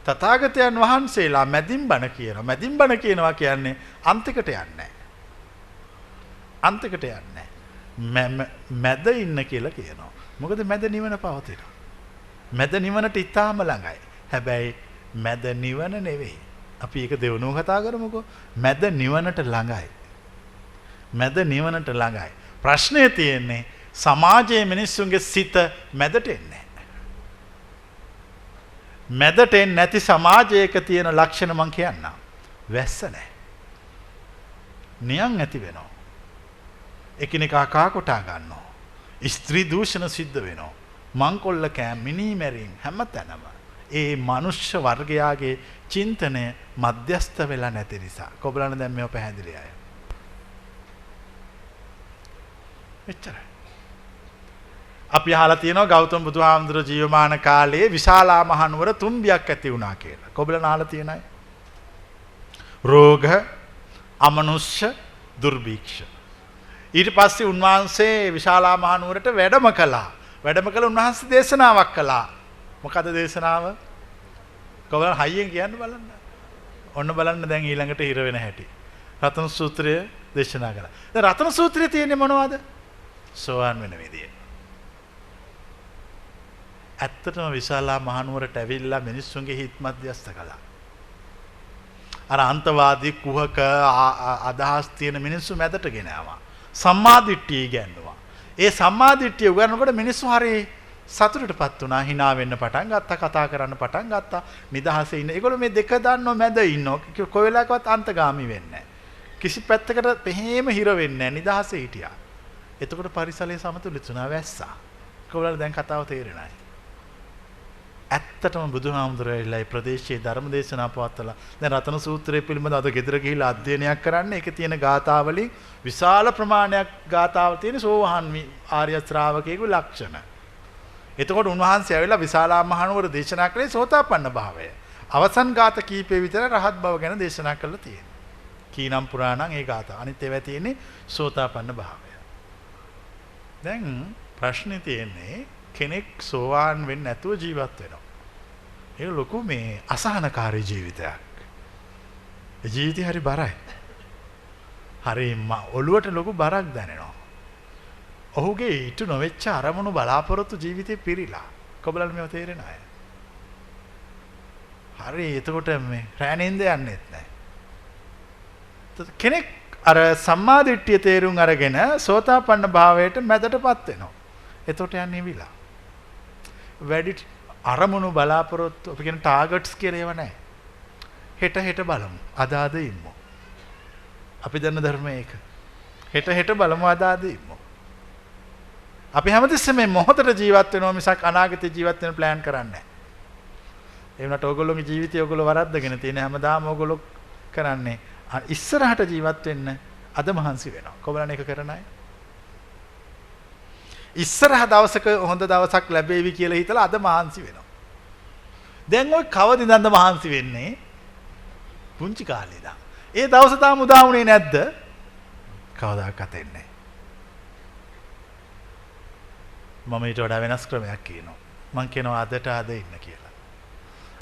තථාගතයන් වහන්සේලා මැදින් බණ කියනවා. මැදින් බණ කියනවා කියන්නේ අන්තිකට යන්නේ නැහැ. අන්තිකට යන්නේ නැහැ. මැද ඉන්න කියලා කියනවා. මොකද මැද නිවන පවතිනවා. මැද නිවනට ඉතාම ළඟයි. හැබැයි මැද නිවන නෙවෙයි. අපි ඒක දෙවනුව කතා කරමුකෝ. මැද නිවනට ළඟයි. මැද නිවනට ළඟයි. ප්‍රශ්නේ තියෙන්නේ සමාජයේ මිනිස්සුන්ගේ සිත මැදට එන්නේ. මැදට එන්නේ නැති සමාජයක තියෙන ලක්ෂණ මං කියන්නම්. වැස්ස නැහැ. නියන් ඇති වෙනවා. එකිනෙකා කා කොටා ගන්නවා. ස්ත්‍රී දූෂණ සිද්ධ වෙනවා. මංකොල්ල කෑම මිනී මැරීම් හැමතැනම. ඒ මනුෂ්‍ය වර්ගයාගේ චින්තනය මධ්‍යස්ත වෙලා නැති නිසා. කොබලන්න දැන් මේව පැහැදිලි අය. එච්චරයි. අපි අහලා තියෙනවා ගෞතම බුදුහාමුදුර ජීවමාන කාලයේ විශාලා මහනුවර තුම්බියක් ඇති වුණා කියලා. කොබලන අහලා තියෙන අය. රෝග, අමනුෂ්‍ය, දුර්භික්ෂ. ඊට පස්සේ උන්වහන්සේ විශාලා මහනුවරට වැඩම කළා. වැඩම කළ උන්වහන්සේ දේශනාවක් කළා. මොකද දේශනාව? කොබලන හයියෙන් කියන්න බලන්න. ඔන්න බලන්න දැන් ඊළඟට හිර වෙන හැටි. රතන සූත්‍රය දේශනා කළා. දැන් රතන සූත්‍රයේ තියෙන්නේ මොනවද? සෝවාන් වෙන විදිය. ඇත්තටම විශාලා මහනුවරට ඇවිල්ලා මිනිස්සුන්ගේ හිත් මධ්‍යස්ථ කළා. අර අන්තවාදී කුහක අදහස් තියෙන මිනිස්සු මැදට ගෙන ආවා. සම්මාදිට්ඨිය ඉගෙනුවා. ඒ සම්මාදිට්ඨිය උගන්වනකොට මිනිස්සු හරි සතුටටපත් වුණා. hina වෙන්න පටන් ගත්තා, කතා කරන්න පටන් ගත්තා. නිදහසේ ඉන්න. ඒගොල්ලෝ මේ දෙක දන්නව මැද ඉන්නෝ. කොයි වෙලාවකවත් අන්තගාමි වෙන්නේ නැහැ. කිසි පැත්තකට එහෙම හිර වෙන්නේ නැහැ. නිදහසේ හිටියා. එතකොට පරිසලයේ සමතුලිත වුණා වැස්සා. කොහොමද දැන් කතාව තේරෙන්නේ? ඇත්තටම බුදුහාමුදුරුවෝ ඒ ප්‍රදේශයේ ධර්ම දේශනා පවත්වලා දැන් රතන සූත්‍රය පිළිබඳව අද ගෙදර ගිහිල්ලා අධ්‍යයනයක් කරන්න. ඒකේ තියෙන ගාථාවලින් විශාල ප්‍රමාණයක් ගාථාවල තියෙන සෝවාන් ආර්ය ශ්‍රාවකයෙකුගේ ලක්ෂණ. එතකොට උන්වහන්සේ ඇවිල්ලා විශාලා මහනුවර දේශනා කළේ සෝතාපන්න භාවය. අවසන් ගාථ කීපේ විතර රහත් බව ගැන දේශනා කරලා තියෙනවා. කීනම් පුරාණං ඒ ගාථා. අනිත් ඒවා තියෙන්නේ සෝතාපන්න භාවය. දැන් ප්‍රශ්නේ තියෙන්නේ කෙනෙක් සෝවාන් වෙන්නේ නැතුව ජීවත් වෙනවා. ඒක ලොකු මේ අසහනකාරී ජීවිතයක්. ඒ ජීවිතේ හරි බරයි. හරි ඔළුවට ලොකු බරක් දැනෙනවා. ඔහුගේ ඊට නොවෙච්ච අරමුණු බලාපොරොත්තු ජීවිතේ පිරීලා. කොබලන් මේව තේරෙන අය. හරි එතකොට මේ රැණින්ද යන්නෙත් නැහැ. කෙනෙක් අර සම්මාදිට්ඨිය තේරුම් අරගෙන සෝතාපන්න භාවයට මැදටපත් වෙනවා. එතකොට යන්නේ විලා. වැඩි අරමුණු බලාපොරොත්තු අපි කියන ටාගට්ස් කියලා ඒවා නැහැ. හෙට බලමු. අද ඉමු. අපි දන්න ධර්මයේ ඒක. හෙට බලමු අද ඉමු. අපි හැමතිස්සෙම මේ මොහොතේ ජීවත් වෙනවා මිසක් අනාගතේ ජීවත් වෙන ප්ලෑන් කරන්නේ නැහැ. ඒ වුණාට ඕගොල්ලෝගේ ජීවිතය ඕගොල්ලෝ වරද්දගෙන තියෙන හැමදාම ඕගොල්ලෝ කරන්නේ ඉස්සරහට ජීවත් වෙන්න අද මහන්සි වෙනවා. කොබලන් එක කරන අය. ඉස්සරහ දවසක හොඳ දවසක් ලැබෙවි කියලා හිතලා අද මහන්සි වෙනවා. දැන් ඔය කවදින්ද මහන්සි වෙන්නේ? පුංචි කාලේ ඉඳන්. ඒ දවස තාම උදා වුණේ නැද්ද? කවදාකවත් එන්නේ නැහැ. මම ඊට වඩා වෙනස් ක්‍රමයක් කියනවා. මම කියනවා අදට අද ඉන්න කියලා.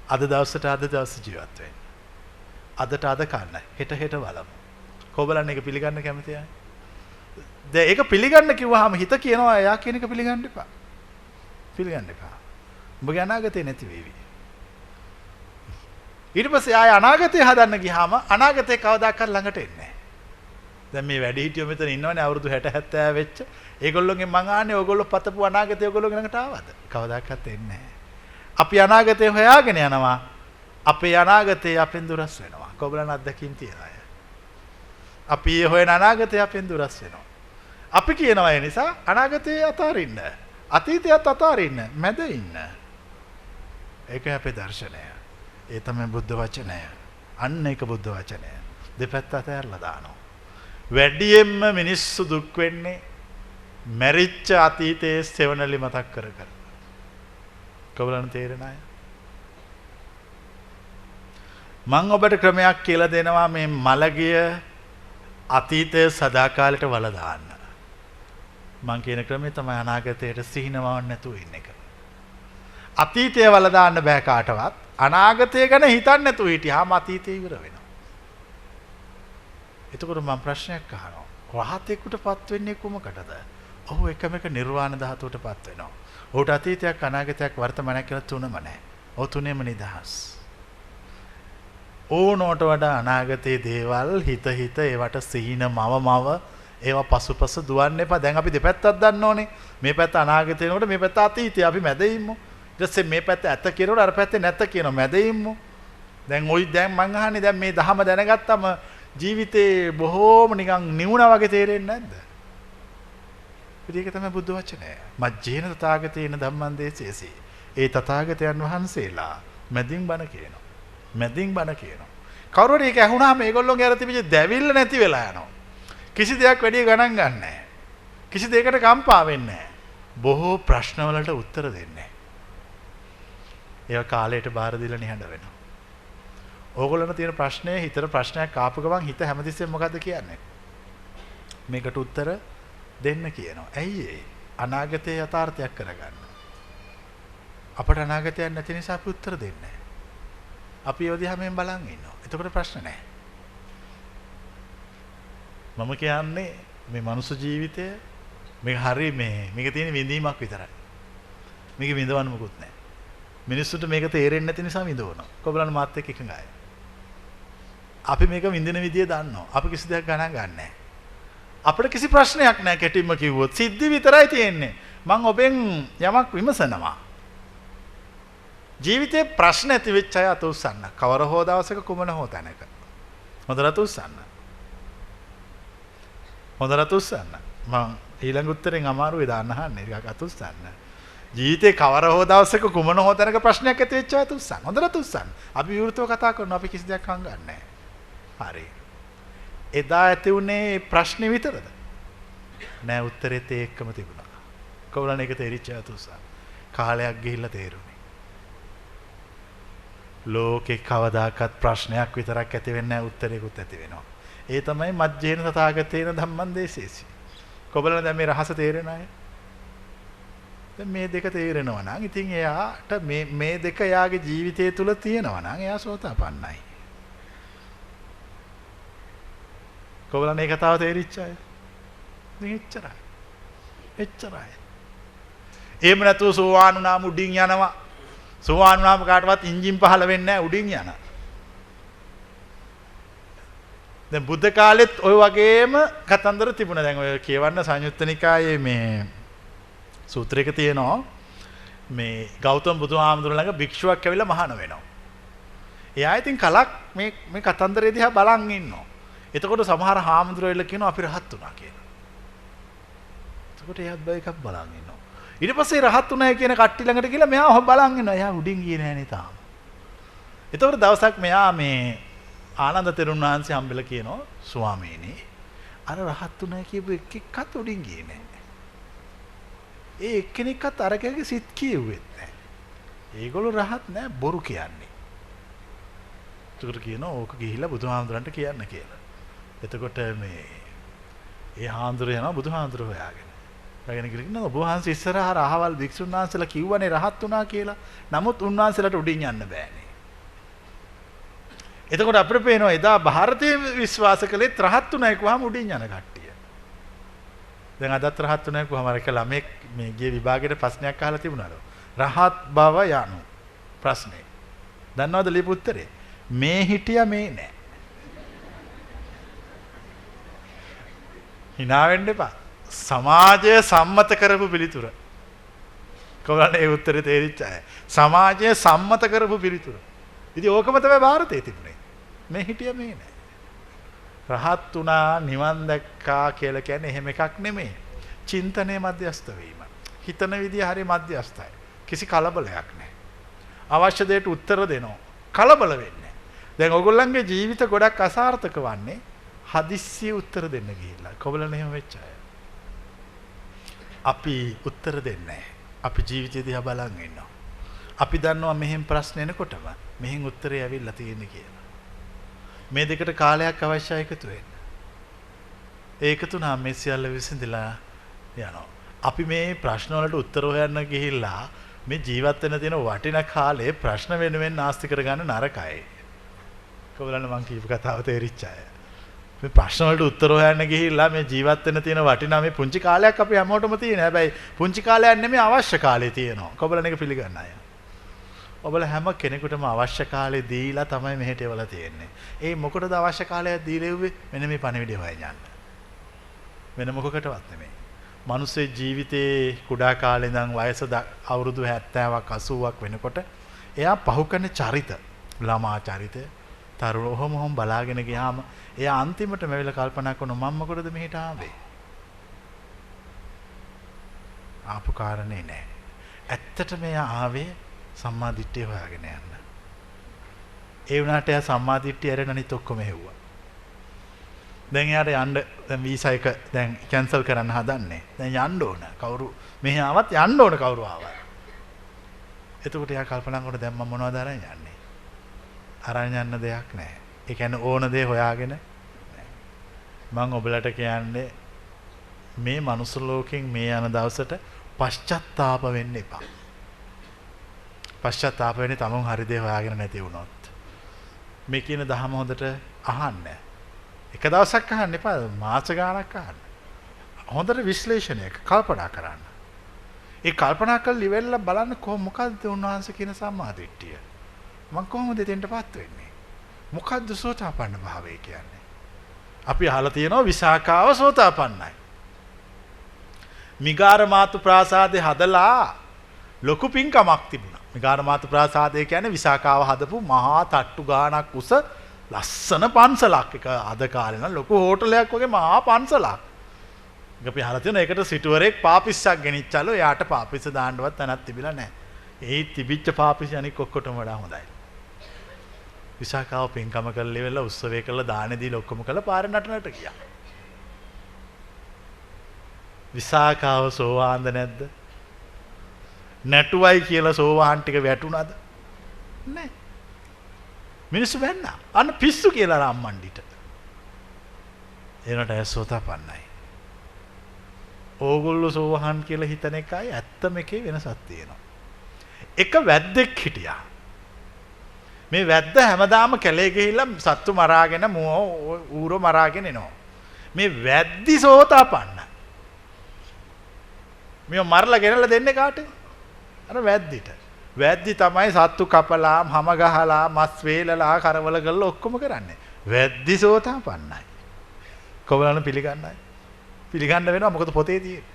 අද දවසට අද දවස ජීවත් වෙන්න. අදට අද කන්න. හෙට බලමු. කොබලන් එක පිළිගන්න කැමතියි. දැන් ඒක පිළිගන්න කිව්වහම හිත කියනවා එයා කියන එක පිළිගන්න එපා. පිළිගන්න එපා. උඹගේ අනාගතේ නැති වේවි. ඊට පස්සේ ආය අනාගතේ හදන්න ගියාම අනාගතේ කවදාකවත් ළඟට එන්නේ නැහැ. දැන් මේ වැඩි හිටියෝ මෙතන ඉන්නවනේ අවුරුදු 60 70 වෙච්ච. ඒගොල්ලෝගෙන් මං ආන්නේ ඕගොල්ලෝ පතපු අනාගතේ ඕගොල්ලෝගේ ළඟට ආවද? කවදාකවත් එන්නේ නැහැ. අපි අනාගතේ හොයාගෙන යනවා. අපේ අනාගතේ අපෙන් දුරස් වෙනවා. කොබලන් අත්දැකීම් තියන අය. අපි හොයන අනාගතේ අපෙන් දුරස් වෙනවා. අපි කියනවා ඒ නිසා අනාගතේ අතාරින්න. අතීතයත් අතාරින්න. මැද ඉන්න. ඒක අපේ දර්ශනය. ඒ තමයි බුද්ධ වචනය. අන්න ඒක බුද්ධ වචනය. දෙපැත්ත අතහැරලා දානවා. වැඩියෙන්ම මිනිස්සු දුක් වෙන්නේ මැරිච්ච අතීතයේ සෙවණලි මතක් කර කර. කවුරුන් තේරෙන අය? මම ඔබට ක්‍රමයක් කියලා දෙනවා මේ මලගිය අතීතය සදාකාලයට වල දාන්න. මං කියන ක්‍රමය තමයි අනාගතයට සිහිනවන්න නැතුව ඉන්න එක. අතීතය වල දාන්න බෑ කාටවත්. අනාගතය ගැන හිතන්න නැතුව හිටියාම අතීතය ඉවර වෙනවා. එතකොට මම ප්‍රශ්නයක් අහනවා. රහතෙකුටපත් වෙන්නේ කුමකටද? ඔහු එකම එක නිර්වාණ ධාතුවටපත් වෙනවා. ඔහුට අතීතයක් අනාගතයක් වර්තමානයක් කියලා තුනම නැහැ. ඔහු තුනේම නිදහස්. ඕනෝට වඩා අනාගතයේ දේවල් හිත ඒවට සිහින මව ඒවා පසුපස දුවන්න එපා. දැන් අපි දෙපැත්තක් දන්න ඕනේ. මේ පැත්ත අනාගතේ නෝට මේ පැත්ත අතීතය. අපි මැද ඉමු. ඊට පස්සේ මේ පැත්ත ඇත කියනකොට අර පැත්තේ නැත කියනවා. මැද ඉමු. දැන් මං අහන්නේ දැන් මේ දහම දැනගත්තම ජීවිතේ බොහෝම නිකන් නිවුණා වගේ තේරෙන්නේ නැද්ද? ඒක තමයි බුද්ධ වචනය. මජ්ජේන තථාගතේන ධම්මං දේශේසී. ඒ තථාගතයන් වහන්සේලා මැදින් බණ කියනවා. මැදින් බණ කියනවා. කවුරු හරි ඒක ඇහුණාම මේගොල්ලෝගේ අර තිබිච්ච දැවිල්ල නැති වෙලා යනවා. කිසි දෙයක් වැඩි ගණන් ගන්න නැහැ. කිසි දෙයකට කම්පා වෙන්නේ නැහැ. බොහෝ ප්‍රශ්න වලට උත්තර දෙන්නේ. ඒවා කාලයට බාර දීලා නිහඬ වෙනවා. ඕගොල්ලන්ට තියෙන ප්‍රශ්නේ හිතට ප්‍රශ්නයක් ආපු ගමන් හිත හැමතිස්සෙම මොකද්ද කියන්නේ? මේකට උත්තර දෙන්න කියනවා. ඇයි ඒ? අනාගතයේ යථාර්ථයක් කරගන්න. අපට අනාගතයක් නැති නිසා අපි උත්තර දෙන්නේ නැහැ. අපි ඒව දිහා මෙන් බලන් ඉන්නවා. එතකොට ප්‍රශ්න නැහැ. මම කියන්නේ මේ මනුස්ස ජීවිතය මේක හරි මේක තියෙන විඳීමක් විතරයි. මේක විඳවන්න මොකුත් නැහැ. මිනිස්සුන්ට මේක තේරෙන්නේ නැති නිසා විඳවනවා. කොබලන් මාත් එක්ක එකඟයි. අපි මේක විඳින විදිය දන්නවා. අපි කිසි දෙයක් ගණන් ගන්න නැහැ. අපිට කිසි ප්‍රශ්නයක් නැහැ කැටින්ම කිව්වොත්. සිද්ධි විතරයි තියෙන්නේ. මම ඔබෙන් යමක් විමසනවා. ජීවිතේ ප්‍රශ්න ඇති වෙච්ච අය අත උස්සන්න. කවර හෝ දවසක කුමන හෝ තැනක. හොඳට උස්සන්න. හොඳට උස්සන්න. මම ඊළඟ උත්තරෙන් අමාරුයි දාන්න අහන්නේ. ඒක අත උස්සන්න. ජීවිතේ කවර හෝ දවසක කුමන හෝ තැනක ප්‍රශ්නයක් ඇති වෙච්ච අය අත උස්සන්න. හොඳට උස්සන්න. අපි විවෘතව කතා කරනවා. අපි කිසි දෙයක් හංගන්නේ නැහැ. හරි. එදා ඇති උනේ ප්‍රශ්නේ විතරද? නෑ උත්තරෙත් ඒකම තිබුණා. කවුරුන් ඒක තේරිච්ච අය අත උස්සන්න. කාලයක් ගිහිල්ලා තේරුණා. ලෝකේ කවදාකවත් ප්‍රශ්නයක් විතරක් ඇති වෙන්නේ නැහැ උත්තරයකුත් ඇති වෙනවා. ඒ තමයි මජ්ජේන තථාගතේන ධම්මං දේශේසි. කොබලන දැන් මේ රහස තේරෙන අය. දැන් මේ දෙක තේරෙනවා නම් ඉතින් එයාට මේ දෙක එයාගේ ජීවිතය තුල තියෙනවා නම් එයා සෝතාපන්නයි. කොබලන මේ කතාව තේරිච්ච අය. මෙච්චරයි. එච්චරයි. එහෙම නැතුව සෝවාන් වුණාම උඩින් යනවා. සෝවාන් වුණාම කාටවත් එන්ජින් පහළ වෙන්නේ නැහැ උඩින් යන. දැන් බුද්ධ කාලෙත් ওই වගේම කතන්දර තිබුණා. දැන් ඔය කියවන්න සංයුත්ත නිකායේ මේ සූත්‍රයක තියෙනවා මේ ගෞතම බුදුහාමුදුරුවෝ ළඟ භික්ෂුවක් ඇවිල්ලා මහාන වෙනවා. එයා ඉතින් කලක් මේ කතන්දරය දිහා බලන් ඉන්නවා. එතකොට සමහර හාමුදුරුවෝ කියනවා අපි රහත් වුණා කියලා. එතකොට එයාත් බය එකක් බලන් ඉන්නවා. ඊට පස්සේ රහත් උනායි කියන කට්ටිය ළඟට ගිහලා මෙයා බලන් ඉන්නවා. එයා උඩින් ගියේ නෑනේ තාම. එතකොට දවසක් මෙයා මේ ආනන්ද තෙරුන් වහන්සේ හම්බෙලා කියනවා ස්වාමීනි අර රහත් උනායි කියපු එක්කත් උඩින් ගියේ නෑ. ඒ එක්කෙනෙක්වත් අරකගේ සිත් කියෙව්වෙත් නෑ. ඒගොල්ලෝ රහත් නෑ බොරු කියන්නේ. එතකොට කියනවා ඕක ගිහිල්ලා බුදුහාමුදුරන්ට කියන්න කියලා. එතකොට මේ ඒ හාමුදුරුවෝ යනවා බුදුහාමුදුරුවෝ හොයාගෙන. රගෙන ගිහින් ඔබ වහන්සේ ඉස්සරහට අහවල් භික්ෂුන් වහන්සේලා කිව්වනේ රහත් වුණා කියලා. නමුත් උන්වහන්සේලාට උඩින් යන්න බෑනේ. එතකොට අපිට පේනවා එදා ಭಾರತයේ විශ්වාස කළේ රහත් වුණා කියවහම උඩින් යන කට්ටිය. දැන් අදත් රහත් වුණා කියවහම අර කළා මේ ගිය විභාගයේ ප්‍රශ්නයක් අහලා තිබුණාලු. රහත් බව යනු ප්‍රශ්නේ. දන්නවද ලියපු උත්තරේ? මේ හිටියා මේ නෑ. hina වෙන්න එපා. සමාජය සම්මත කරපු පිළිතුර. කොහොමද ඒ උත්තරේ තේරිච්ච අය? සමාජය සම්මත කරපු පිළිතුර. ඉතින් ඕකම තමයි ಭಾರತයේ තිබුණේ. මේ හිටිය මේ නෑ. රහත් උනා නිවන් දැක්කා කියලා කියන්නේ එහෙම එකක් නෙමෙයි. චින්තනයේ මධ්‍යස්ත වීම. හිතන විදිය හරි මධ්‍යස්තයි. කිසි කලබලයක් නෑ. අවශ්‍ය දෙයට උත්තර දෙනවා. කලබල වෙන්නේ. දැන් ඔයගොල්ලන්ගේ ජීවිත ගොඩක් අසාර්ථක වන්නේ හදිස්සිය උත්තර දෙන්න ගිහිල්ලා. කොබලන එහෙම වෙච්ච අය. අපි උත්තර දෙන්නේ නැහැ. අපි ජීවිතය දිහා බලන් ඉන්නවා. අපි දන්නවා මෙහෙන් ප්‍රශ්න එනකොටම මෙහෙන් උත්තරය ඇවිල්ලා තියෙන්නේ කියලා. මේ දෙකට කාලයක් අවශ්‍යයි එකතු වෙන්න. ඒකතු නම් මේ සියල්ල විසඳලා යනවා. අපි මේ ප්‍රශ්න වලට උත්තර හොයන්න ගිහිල්ලා මේ ජීවත් වෙන තියෙන වටිනා කාලේ ප්‍රශ්න වෙනුවෙන් නාස්ති කරගන්න නරකයි. කොහොමද මං කියපු කතාව තේරිච්ච අය. මේ ප්‍රශ්න වලට උත්තර හොයන්න ගිහිල්ලා මේ ජීවත් වෙන තියෙන වටිනා මේ පුංචි කාලයක් අපි හැමෝටම තියෙන. හැබැයි පුංචි කාලයක් නෙමෙයි අවශ්‍ය කාලේ තියෙනවා. කොහොමද මේක පිළිගන්න අය? ඔබලා හැම කෙනෙකුටම අවශ්‍ය කාලේ දීලා තමයි මෙහෙට එවලා තියෙන්නේ. ඒ මොකටද අවශ්‍ය කාලයක් දීලා ඉුවේ? මෙන්න මේ පණිවිඩය හොයන්න. වෙන මොකකටවත් නෙමෙයි. මිනිස්සේ ජීවිතේ කුඩා කාලේ ඉඳන් වයස අවුරුදු 70ක් 80ක් වෙනකොට එයා පහු කරන චරිත, ළමා චරිත, තරුණ ඔහොම බලාගෙන ගියාම එයා අන්තිමට මෙවිල කල්පනා කරනවා මම මොකටද මෙහෙට ආවේ? ආපු කාරණේ නෑ. ඇත්තටම එයා ආවේ සම්මා දිට්ඨිය හොයාගෙන යන්න. ඒ වුණාට එයා සම්මා දිට්ඨිය ඇරෙන අනිත් ඔක්කොම හෙව්වා. දැන් එයාට යන්න දැන් වීසා එක දැන් කැන්සල් කරන්න හදන්නේ. දැන් යන්න ඕන. කවුරු මෙහි ආවත් යන්න ඕන කවුරු ආවත්. එතකොට එයා කල්පනා කරනවා දැන් මම මොනවද අරන් යන්නේ? අරන් යන්න දෙයක් නැහැ. ඒ කියන්නේ ඕන දේ හොයාගෙන මම ඔබලට කියන්නේ මේ මනුස්ස ලෝකෙන් මේ යන දවසට පශ්චාත්තාප වෙන්න එපා. පශ්චාත්තාප වෙන්නේ තමන් හරි දේ හොයාගෙන නැති වුණොත්. මේ කියන දහම හොඳට අහන්න. එක දවසක් අහන්න එපා මාස ගාණක් අහන්න. හොඳට විශ්ලේෂණය කල්පනා කරන්න. ඒ කල්පනා කරලා ඉවරලා බලන්න මොකද්ද උන්වහන්සේ කියන සම්මාදිට්ඨිය. මම කොහොමද දෙතෙන්ටපත් වෙන්නේ? මොකද්ද සෝතාපන්න භාවය කියන්නේ? අපි අහලා තියෙනවා විසාකාව සෝතාපන්නයි. මිගාර මාතු ප්‍රාසාදේ හදලා ලොකු පින්කමක් තිබුණා. මිගාර මාතු ප්‍රාසාදය කියන්නේ විසාකාව හදපු මහා තට්ටු ගාණක් උස ලස්සන පන්සලක්. එක අද කාලේ නම් ලොකු හෝටලයක් වගේ මහා පන්සලක්. අපි අහලා තියෙනවා ඒකට සිටුවරෙක් පාපිස්සක් ගෙනිච්චලු. එයාට පාපිස්ස දාන්නවත් තැනක් තිබිලා නැහැ. ඒ තිබිච්ච පාපිස්ස අනික ඔක්කොටම වඩා හොඳයි. විසාකාව පින්කම කරලා ඉවරලා උත්සවය කරලා දාන දීලා ඔක්කොම කරලා පාර නටනට ගියා. විසාකාව සෝවාන්ද නැද්ද? නැටුවයි කියලා සෝවාන් ටික වැටුණාද? නැහැ. මිනිස්සු බැන්නා. අන්න පිස්සු කියලා රාම්මණ්ඩිට. එනට ඇසෝතාපන්නයි. ඕගොල්ලෝ සෝවාන් කියලා හිතන එකයි ඇත්තම එකේ වෙනසක් තියෙනවා. එක වැද්දෙක් හිටියා. මේ වැද්ද හැමදාම කැලේ ගිහිල්ලා සත්තු මරාගෙන ඌරෝ මරාගෙන එනවා. මේ වැද්දි සෝතාපන්න. මේ මරලා ගෙනලා දෙන්නේ කාටද? අර වැද්දිට. වැද්දි තමයි සත්තු කපලා, හැම ගහලා, මස් වේලලා, කරවල කරලා ඔක්කොම කරන්නේ. වැද්දි සෝතාපන්නයි. කොබලන පිළිගන්නයි. පිළිගන්න වෙනවා මොකද පොතේ තියෙන්නේ.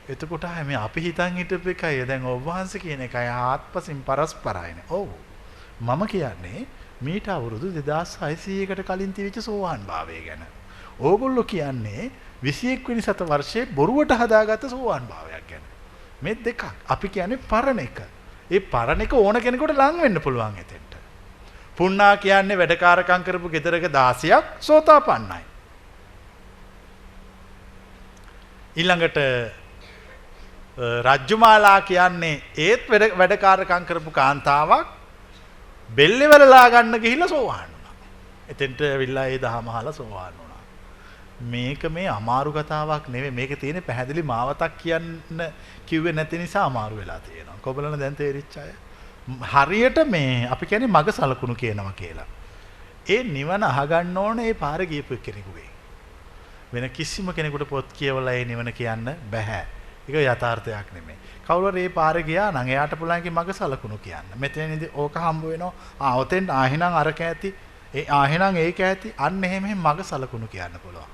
එතකොට මේ අපි හිතන් හිටපු එකයි දැන් ඔබ වහන්සේ කියන එකයි ආත්පසින් පරස්පරයිනේ. ඔව්. මම කියන්නේ මීට අවුරුදු 2600කට කලින් තිබිච්ච සෝවාන් භාවය ගැන. ඕගොල්ලෝ කියන්නේ 21 වෙනි සත වර්ෂයේ බොරුවට හදාගත්ත සෝවාන් භාවයක් ගැන. මේ දෙකක්. අපි කියන්නේ පරණ එක. ඒ පරණ එක ඕන කෙනෙකුට ලං වෙන්න පුළුවන් එතෙන්ට. පුණ්ණා කියන්නේ වැඩකාරකම් කරපු ගෙදරක 16ක් සෝතාපන්නයි. ඊළඟට රජ්ජුමාලා කියන්නේ ඒත් වැඩකාරකම් කරපු කාන්තාවක් බෙල්ලෙවලලා ගන්න ගිහිල්ලා සෝවාන් වුණා. එතෙන්ට ඇවිල්ලා ඒ දහම අහලා සෝවාන් වුණා. මේක මේ අමාරු කතාවක් නෙවෙයි. මේක තියෙන්නේ පැහැදිලි මාවතක් කියන්න කිව්වේ නැති නිසා අමාරු වෙලා තියෙනවා. කොබලන දැන් තේරිච්ච අය. හරියට මේ අපි කියන්නේ මග සලකුණු කියනවා කියලා. ඒ නිවන අහගන්න ඕනේ ඒ පාර ගියපු කෙනෙකුගේ. වෙන කිසිම කෙනෙකුට පොත් කියවලා ඒ නිවන කියන්න බෑ. ඒක යථාර්ථයක් නෙමෙයි. කවුරු හරි මේ පාරේ ගියා නම් එයාට පුළුවන් කි මග සලකුණු කියන්න. මෙතනදී ඕක හම්බ වෙනවා. ඔතෙන් ආහෙනම් අරක ඇති. ඒ ආහෙනම් ඒක ඇති. අන්න එහෙම මග සලකුණු කියන්න පුළුවන්.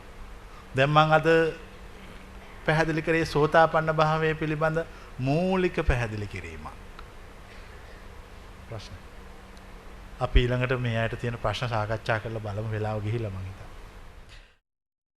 දැන් මම අද පැහැදිලි කරේ සෝතාපන්න භාවය පිළිබඳ මූලික පැහැදිලි කිරීමක්. ප්‍රශ්න. අපි ඊළඟට මේ ආයත තියෙන ප්‍රශ්න සාකච්ඡා කරලා බලමු වෙලාව ගිහිල්ලා මම හිතා.